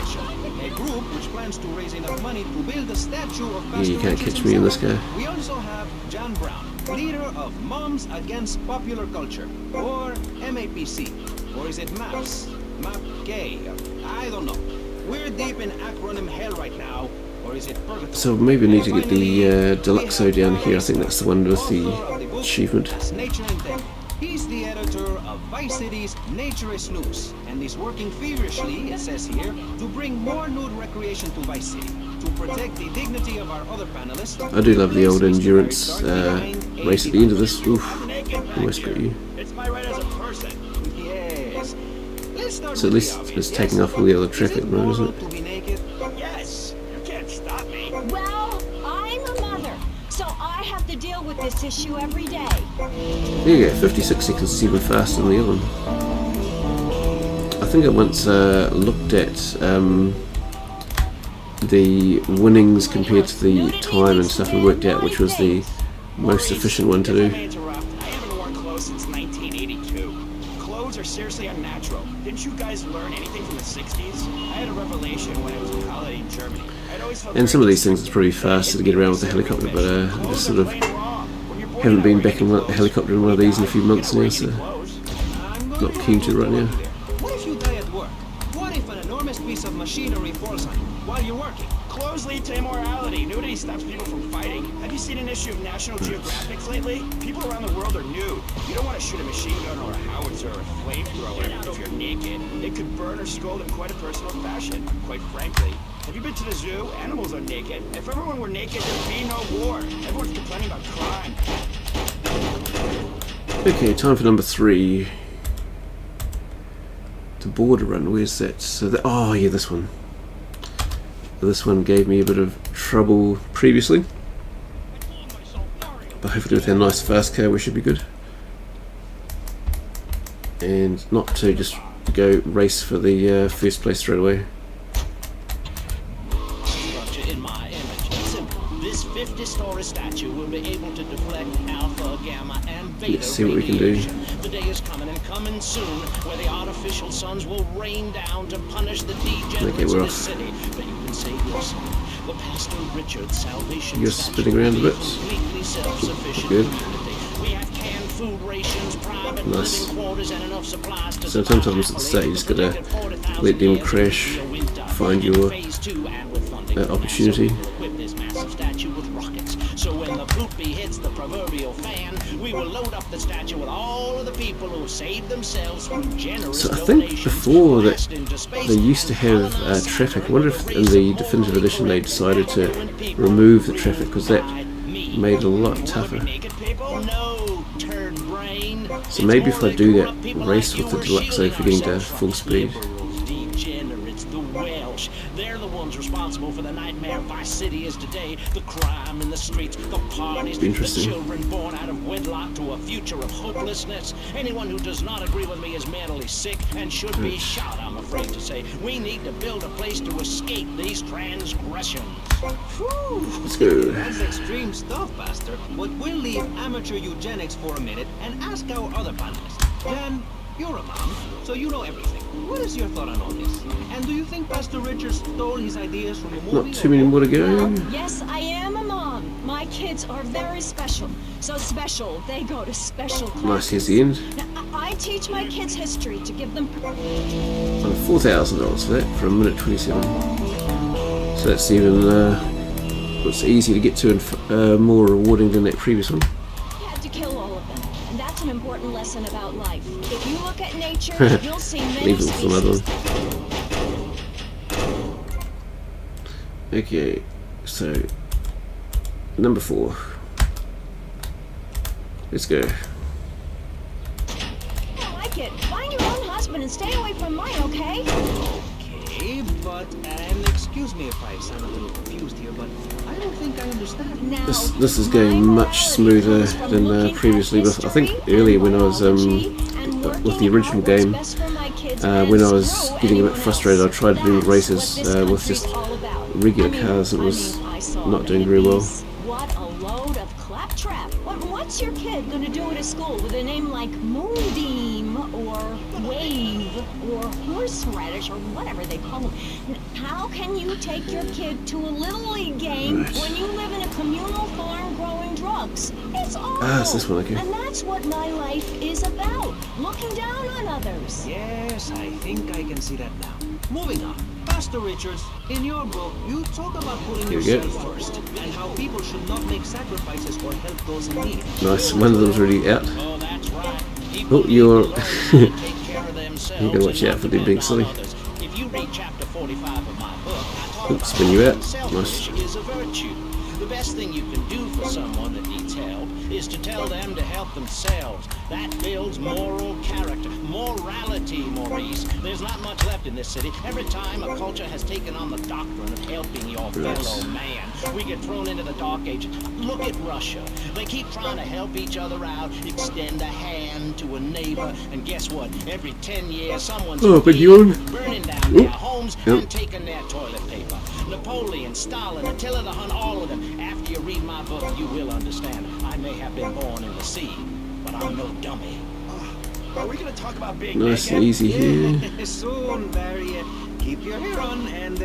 A group which plans to raise enough money to build a statue of Yeah, Pastor you can't Richards catch me in this guy. We also have John Brown, leader of Moms Against Popular Culture, or MAPC, or is it MAPS? MAP-Gay? I don't know. We're deep in acronym hell right now. Or is it purgatory? So maybe we need to get the Deluxo down here. I think that's the one with the achievement. He's the editor of Vice City's Nature is Loose, and is working feverishly, it says here, to bring more nude recreation to Vice City, to protect the dignity of our other panelists. I do love the old endurance race at the end of this. Oof, almost got you. It's my right as a person. Yes. So at least it's taking off all the other traffic, right, isn't it? Yes. You can't stop me. Well, I'm a mother, so I have to deal with this issue every day. There you go, 56 seconds is even faster than the other one. I think I once looked at the winnings compared to the time and stuff and worked out which was the most efficient one to do. I haven't worn clothes since 1982. Clothes are seriously unnatural. Didn't you guys learn anything from the 60s? I had a revelation when I was in college in Germany. And some of these things it's pretty faster to get around with the helicopter, but I just sort of haven't been back in a helicopter in one of these in a few months now, so not keen to right now. What if you die at work? What if an enormous piece of machinery falls on you while you're working? Clothes lead to immorality. Nudity stops people from fighting. Have you seen an issue of National Geographic lately? People around the world are nude. You don't want to shoot a machine gun or a howitzer or a flamethrower if you're naked. It could burn or scald in quite a personal fashion, quite frankly. Have you been to the zoo? Animals are naked. If everyone were naked, there'd be no war. Everyone's complaining about crime. Okay, time for number 3. The border run, where's that? So oh yeah, this one. This one gave me a bit of trouble previously, but hopefully with our nice fast car we should be good. And not to just go race for the first place straight away. In my image. Simple. This 50-story statue will be able to deflect alpha, gamma, and beta Let's see what we can do. The day is coming and coming soon where the artificial suns will rain down to punish the degenerates of the city. But you can say this. The Pastor Richard Salvation You're spinning around a bit. completely self-sufficient. Good. We have canned food rations, private Nice. living quarters, and enough supplies to So sometimes at the start you just gotta let them crash, find your opportunity. Equip this massive statue with rockets. So when the poopy hits the proverbial fan, we will load up the statue with all of the people who saved themselves through generous So I think donations. before that Blast into space they used to have traffic. I wonder if in the Definitive Edition they decided to remove the traffic because that made it a lot tougher. naked people. No, turd brain. So maybe if I do that race with the Deluxo for getting to full speed. Degenerates, the Welsh. They're the ones responsible for the nightmare Vice City is today. The crime in the streets, the parties, the Interesting. children born out of wedlock to a future of hopelessness. Anyone who does not agree with me is mentally sick and should be shot, I'm afraid to say. We need to build a place to escape these transgressions. Let's go. That's extreme stuff, Pastor. But we'll leave amateur eugenics for a minute and ask our other panelists. Jan, you're a mom, so you know everything. What is your thought on all this? And do you think Pastor Richard stole his ideas from a movie? Not too many more to go. Yes, I am a mom. My kids are very special. So special, they go to special classes. Nice, here's the end. Now, I teach my kids history to give them... $4,000 for that for a minute 27. So that's even it's easy to get to and more rewarding than that previous one. You had to kill all of them, and that's an important lesson about life. If you look at nature, you'll see many Leave them for another species. one. Okay, so number 4. Let's go. I like it. Find your own husband and stay away from mine, okay? Okay, but, and excuse me if I sound a little confused here, but I don't think I understand. Now, This is going much smoother than previously. But I think earlier when I was with the original game, when I was getting a bit frustrated, I tried to do races with just regular cars, and it was not doing very well. What a load of claptrap. What's your kid gonna do at a school with a name like Moonbeam or Wave or Horseradish or whatever they call them? How can you take your kid to a Little League game when you live in a communal farm growing drugs? It's awful. It's this one, okay. And that's what my life is about. Looking down on others. Yes, I think I can see that now. Moving on. Pastor Richards, in your book, you talk about putting Here we go. yourself first and how people should not make sacrifices or help those in need. Nice, one of them's already out. Oh, that's right. Oh, you're... Take care of themselves. You gotta watch out for them being silly. If you read chapter 45 of my book, I talk Oops, about spin you out. how selfish Nice. is a virtue. The best thing you can do for someone that needs help is to tell them to help themselves. That builds moral character, morality, Maurice. There's not much left in this city. Every time a culture has taken on the doctrine of helping your fellow man, we get thrown into the dark ages. Look at Russia. They keep trying to help each other out, extend a hand to a neighbor, and guess what? Every 10 years, someone's big yawn. burning down their homes and taking their toilet paper. Napoleon, Stallion, Attila the Hun, all of them. After you read my book, you will understand. I may have been born in the sea, but I'm no dummy. Are we gonna talk about Big Nice and again? easy here. Yeah, soon, Barry. Keep your hair on and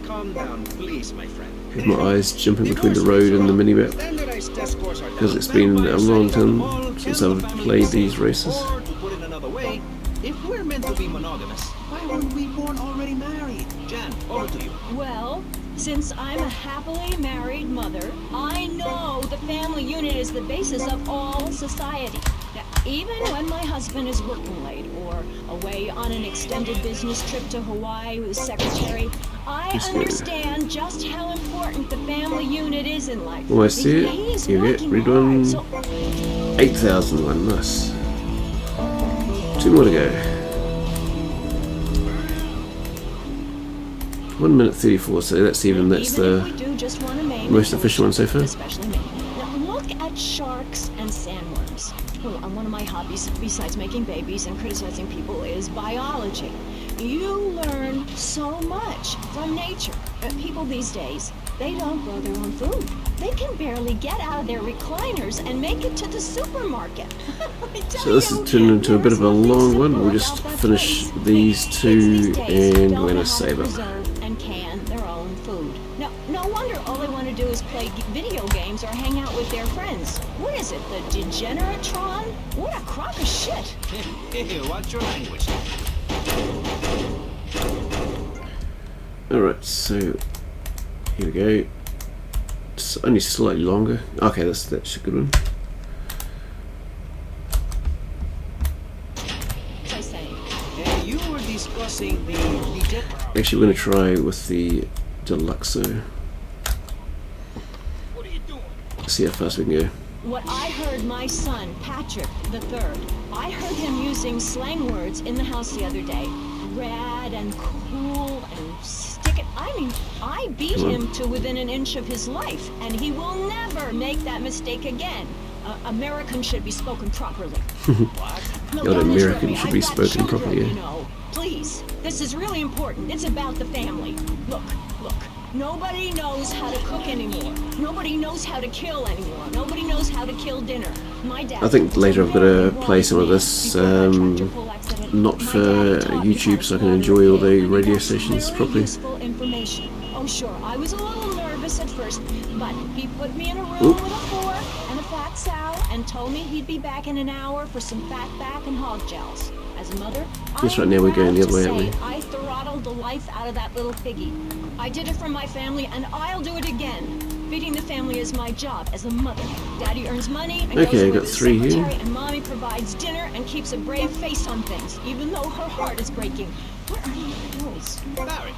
calm down, please, my friend. Have my eyes jumping between the road and the minimap, Standardized test scores are because done. it's been a long time All since cancel I've family played history. these races. Or to put it another way, if we're meant to be monogamous, why weren't we born already married? Jan, over to you. Well, since I'm a happily married mother, I know the family unit is the basis of all society. Now, even when my husband is working late or away on an extended business trip to Hawaii with his secretary, I understand just how important the family unit is in life. Almost there. He is Here we go. working Read hard, one. so 8,001. Nice. 2 more to go. 1 minute 34. So that's even the if we do just want to maim most and efficient one so far. especially me. Now look at sharks and sandworms. Well, one of my hobbies, besides making babies and criticizing people, is biology. You learn so much from nature. People these days, they don't grow their own food. They can barely get out of their recliners and make it to the supermarket. So this is turned into a bit of a long one. We'll just finish these two and we're gonna save it. And can their own food. No wonder all they want to do is play video games or hang out with their friends. What is it, the Degeneratron? What a crock of shit. Watch your language. Alright, so here we go. It's only slightly longer. Okay, that's a good one. As I say, You were discussing the Actually, we're going to try with the Deluxo. See how fast we can go. what I heard my son, Patrick III, I heard him using slang words in the house the other day. Rad and cool and stick it. I mean, I beat him to within an inch of his life, and he will never make that mistake again. American should be spoken properly. Not American should be spoken properly, yeah. You know. Please, this is really important. It's about the family. Look. Nobody knows how to cook anymore. Nobody knows how to kill anymore. Nobody knows how to kill dinner. My dad. I think later I've got to play some of this, not for YouTube, so I can enjoy all the radio stations properly. Useful information. Oh sure, I was a little nervous at first, but he put me in a room with a fork and a fat sow and told me he'd be back in an hour for some fat back and hog gels. As a mother, Yes, right now we're going the other way, aren't we? I throttled the life out of that little piggy. I did it for my family, and I'll do it again. Feeding the family is my job as a mother. Daddy earns money and Okay, goes away got with the 3 here. secretary, and Mommy provides dinner and keeps a brave face on things, even though her heart is breaking. Where are my pills? Barry,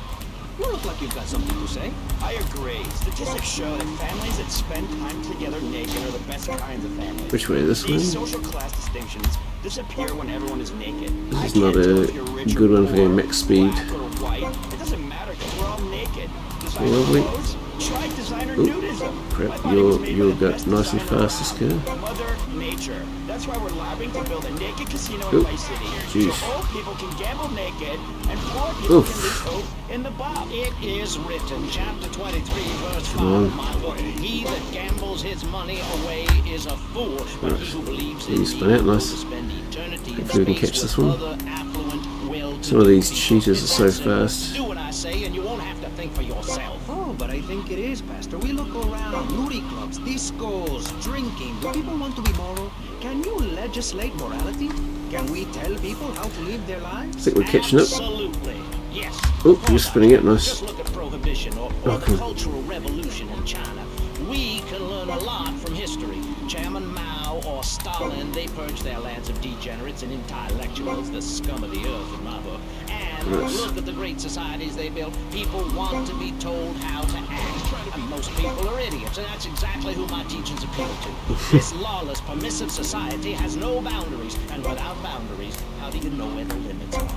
you look like you've got something to say. I agree. Statistics show that families that spend time together naked are the best kinds of families. Which way? This one? These social class distinctions disappear when everyone is naked. This is not a good one for getting max speed. Black or white. It doesn't matter because we're all naked. Designer Lovely. clothes, try designer Ooh, nudism. crap, My body was made you'll by the go best nice and designer fast, this girl. Mother Nature. That's why we're labbing to build a naked casino in Ooh, Vice City. jeez. So old people can gamble naked and poor people Oof. can lose hope in the bob. It is written, chapter 23, verse 5 Come on. of my book. He that gambles his money away is a fool, but he who believes in You me spin it, nice. will spend eternity in Hopefully we can space catch this with one. other affluent, well-to-do Some of these people. cheetahs are so It's that simple. fast. Do what I say and you won't have to think for yourself. Oh, but I think it is, Pastor. We look around, nudie clubs, discos, drinking. Do people want to be moral? Can you legislate morality? Can we tell people how to live their I lives? think we're catching up. Absolutely. Yes. Oh, you're spinning it, nice. Just look at Prohibition or Okay. the Cultural Revolution in China. We can learn a lot from history. Chairman Mao or Stalin, they purged their lands of degenerates and intellectuals, the scum of the earth in my book. And Yes. look at the great societies they built. People want to be told how to act. And most people are idiots, and that's exactly who my teachings appeal to. This lawless, permissive society has no boundaries, and without boundaries, how do you know where the limits are?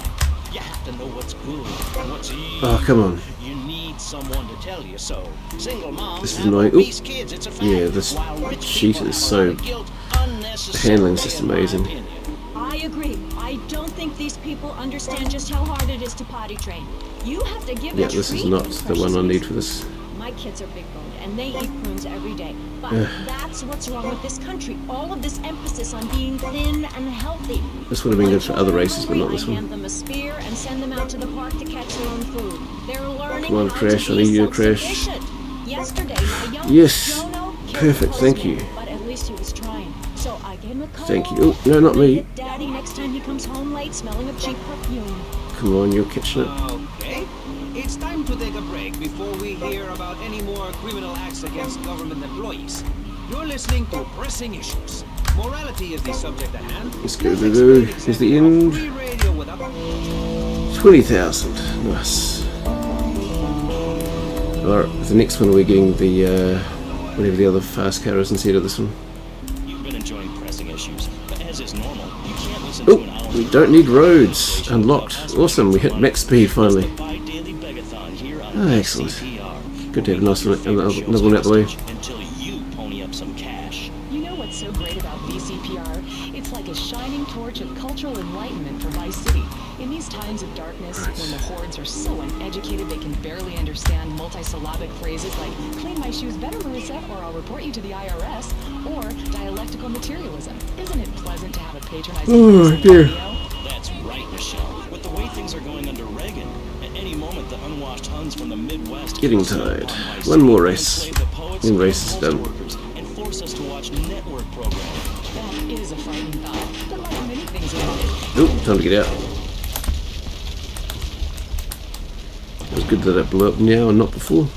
You have to know what's good and what's evil. Oh, come on. You need someone to tell you so. Single moms This is have annoying. obese kids, it's a fact. Yeah, this While rich cheetah people is have a so- lot of guilt unnecessarily, the handling's just in my amazing. opinion. I agree. I don't think these people understand just how hard it is to potty train. You have to give Yeah, a this is treat, not the precious one I need pieces. for this. My kids are big boned and they eat prunes every day. But that's what's wrong with this country. All of this emphasis on being thin and healthy. This would have been good for other races, but not I this hand one. them a spear and send them out to the park to catch their own food. They're learning Come on, how Crash, to I be need you to crash. self-sufficient. Yesterday, my youngest Yes, Jono killed perfect, the thank postman, you. But at least he was trying. So I gave him a call. Thank you. Oh, no, not me. Hit Daddy next time he comes home late smelling of cheap perfume. Come on, you're catching it. Okay. It's time to take a break before we hear about any more criminal acts against government employees. You're listening to Pressing Issues. Morality is the subject at hand. Let's go, Voodoo. Here's the end. Free radio without... 20,000. Nice. Alright, the next one we're getting the, whatever the other fast car is instead of this one. You've been enjoying Pressing Issues, but as is normal, you can't listen to an Oh, hour. we don't need roads. Unlocked. Awesome, we hit max speed finally. Bi-daily begathon here on Ah, excellent. CPR. Good to have a nice one, another one out the way. Until you pony up some cash. You know what's so great about VCPR? It's like a shining torch of cultural enlightenment for Vice City. In these times of darkness, when the hordes are so uneducated they can barely understand multisyllabic phrases like "clean my shoes better, Marissa," or "I'll report you to the IRS," or dialectical materialism. Isn't it pleasant to have a patronizing Oh, person dear. on video? That's right, Michelle. With the way things are going under Reagan, at any moment the unwashed Huns from the Midwest Getting can descend tired. upon Vice One City more and race. enslave the poets Then and race is postal done. workers and force us to watch network programming. That is a frightening thought, but like many things in life, Oh, time to get out. It was good that it blew up now and not before.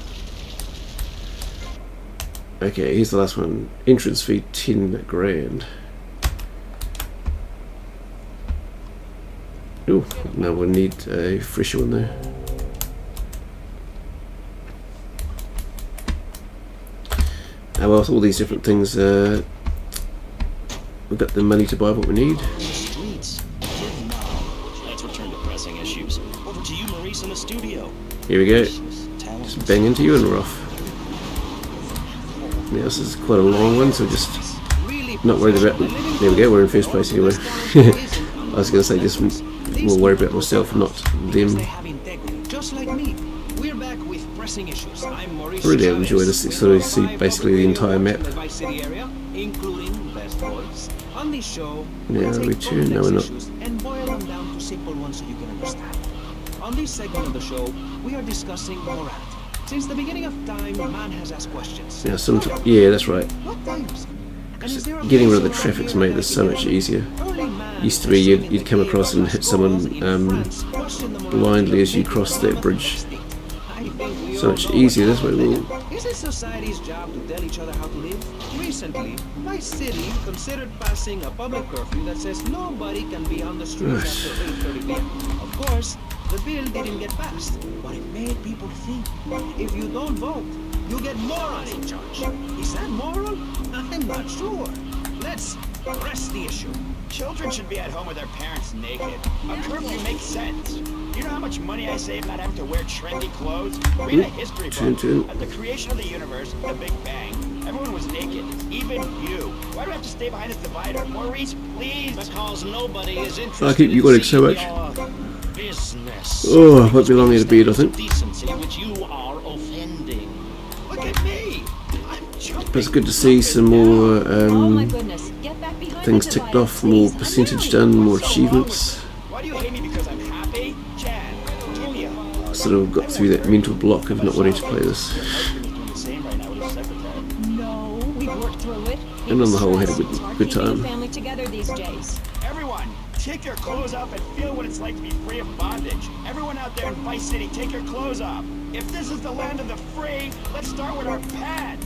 Okay, here's the last one. Entrance fee 10 grand. Oh, no, we'll need a fresher one there. Oh well, with all these different things, we've got the money to buy what we need. In the streets, give knowledge. Let's return to Pressing Issues. Over to you, Maurice, in the studio. Here we go. Talent. Just bang into you and we're off. Yeah, this is quite a long one, so just not worried about. There we go, we're in first place anyway. I was going to say just more worried about myself, not them. They have integrity, just like me. We're back with Pressing Issues. I'm Maurice. I really enjoy this, sort of see basically the entire map. The Vice City area, including best boys. On this show, Yeah, we we take tune. No, complex we're not. issues and boil them down to simple ones so you can understand. On this segment of the show, we are discussing morality. Since the beginning of time, man has asked questions. Yeah, yeah, that's right. What times? And is there a Getting rid of the place traffic's around made here this that so can much get easier. early man Used to be you'd come across and hit someone blindly as you cross that bridge. So much easier this way. We'll Isn't society's job to tell each other how to live? Recently, my city considered passing a public curfew that says nobody can be on the streets after 8:30 p.m. Of course, the bill didn't get passed, but it made people think. If you don't vote, you get morons in charge. Is that moral? I'm not sure. Let's press the issue. Children should be at home with their parents naked. A curfew makes sense. You know how much money I save not having to wear trendy clothes? Read a history book. At the creation of the universe, the Big Bang, everyone was naked, even you. Why do I have to stay behind this divider? Maurice, please. Because nobody is interested. I keep you got it so much. Business. Oh, I won't be long in bed, I think. Decency, which you are offending. Look at me. But it's good to see some more Oh my goodness. Get back behind things the ticked divider, off, more please. percentage done, more achievements. Why do you hate me because I'm happy? Jan, Julia. Sort of got through that mental block of not wanting to play this. No, we worked through it. And on the whole, had a It's hard good keeping time. a family together these days. Everyone, take your clothes off and feel what it's like to be free of bondage. Everyone out there in Vice City, take your clothes off. If this is the land of the free, let's start with our pads.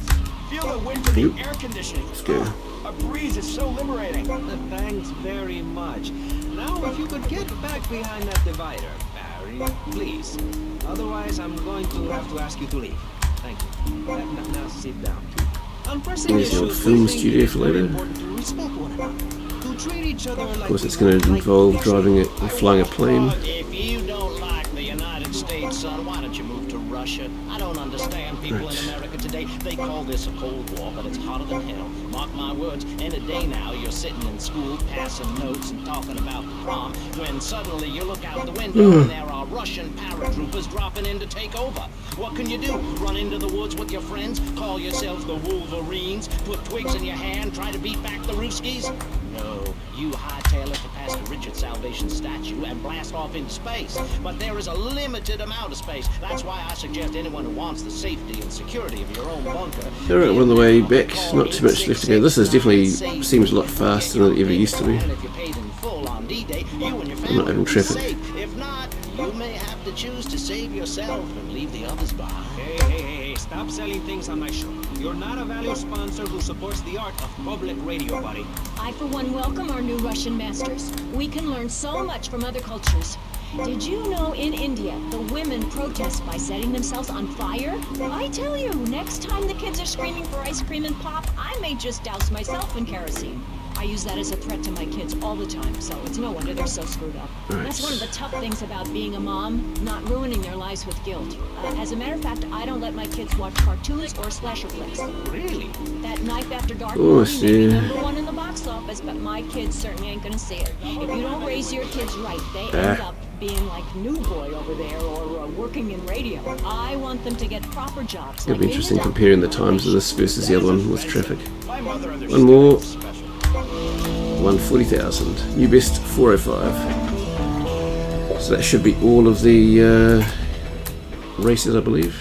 Feel the wind from the air conditioning. Let's go. A breeze is so liberating. Thanks very much. Now, if you could get back behind that divider, Barry, please. Otherwise, I'm going to have to ask you to leave. Thank you. Now sit down. On pressing There's the old issues, film we think studio it's for very later. important to respect one another, to treat each other like Of course, it's we going to would involve like driving it or flying a plane. If you don't like the United States, son, why don't you move to Russia? I don't understand people in America today. They call this a Cold War, but it's hotter than hell. Mark my words, in a day now, you're sitting in school, passing notes and talking about the prom, when suddenly you look out the window and there are Russian paratroopers dropping in to take over. What can you do? Run into the woods with your friends? Call yourselves the Wolverines? Put twigs in your hand? Try to beat back the Ruskies? No. You hightail it to past the Richard Salvation statue and blast off into space. But there is a limited amount of space. That's why I suggest anyone who wants the safety and security of your own bunker. Alright, we're on the way back. Not too much left to go. This is definitely seems a lot faster than it ever used to be. And if you're paid in full on D-Day, you and your I'm not family having will be traffic. safe. If not, you may have to choose to save yourself and leave the others behind. Hey, stop selling things on my show. You're not a valued sponsor who supports the art of public radio, buddy. I, for one, welcome our new Russian masters. We can learn so much from other cultures. Did you know in India, the women protest by setting themselves on fire? I tell you, next time the kids are screaming for ice cream and pop, I may just douse myself in kerosene. I use that as a threat to my kids all the time, so it's no wonder they're so screwed up. That's one of the tough things about being a mom, not ruining their lives with guilt. As a matter of fact, I don't let my kids watch cartoons or slasher flicks. Really? That Knife After Dark Oh, movie may be yeah. #1 in the box office, but my kids certainly ain't gonna see it. If you don't raise your kids right, they end up being like New Boy over there or working in radio. I want them to get proper jobs. It'll be like interesting Idaho. comparing the times of this versus the other one with traffic. My mother understood One more. it was special. 140,000. New best 405. So that should be all of the races, I believe.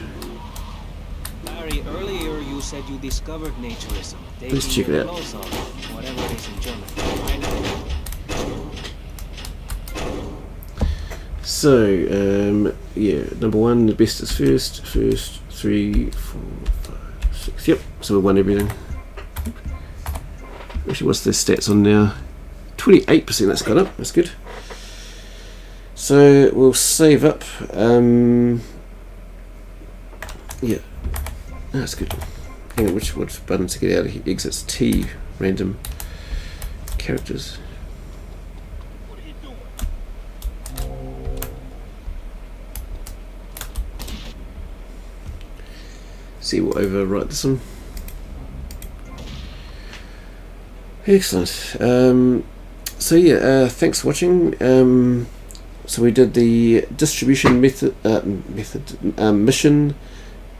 Larry, earlier you said you discovered naturism. Let's check it out. Clothes off, whatever it is in German. I know. So, yeah, number one, the best is first. First, 3, 4, 5, 6. Yep, so we won everything. Actually, what's the stats on now? 28%, that's gone up, that's good. So, we'll save up. Yeah, that's good. Hang on, which button to get out of here? Exits T, random characters. See, we'll overwrite this one. Excellent. So yeah, thanks for watching. So we did the distribution mission,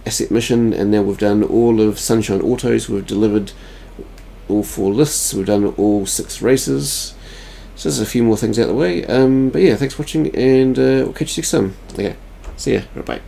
asset mission, and now we've done all of Sunshine Autos. We've delivered all 4 lists. We've done all 6 races. So there's a few more things out of the way. But yeah, thanks for watching, and we'll catch you next time. Okay, see ya. Bye.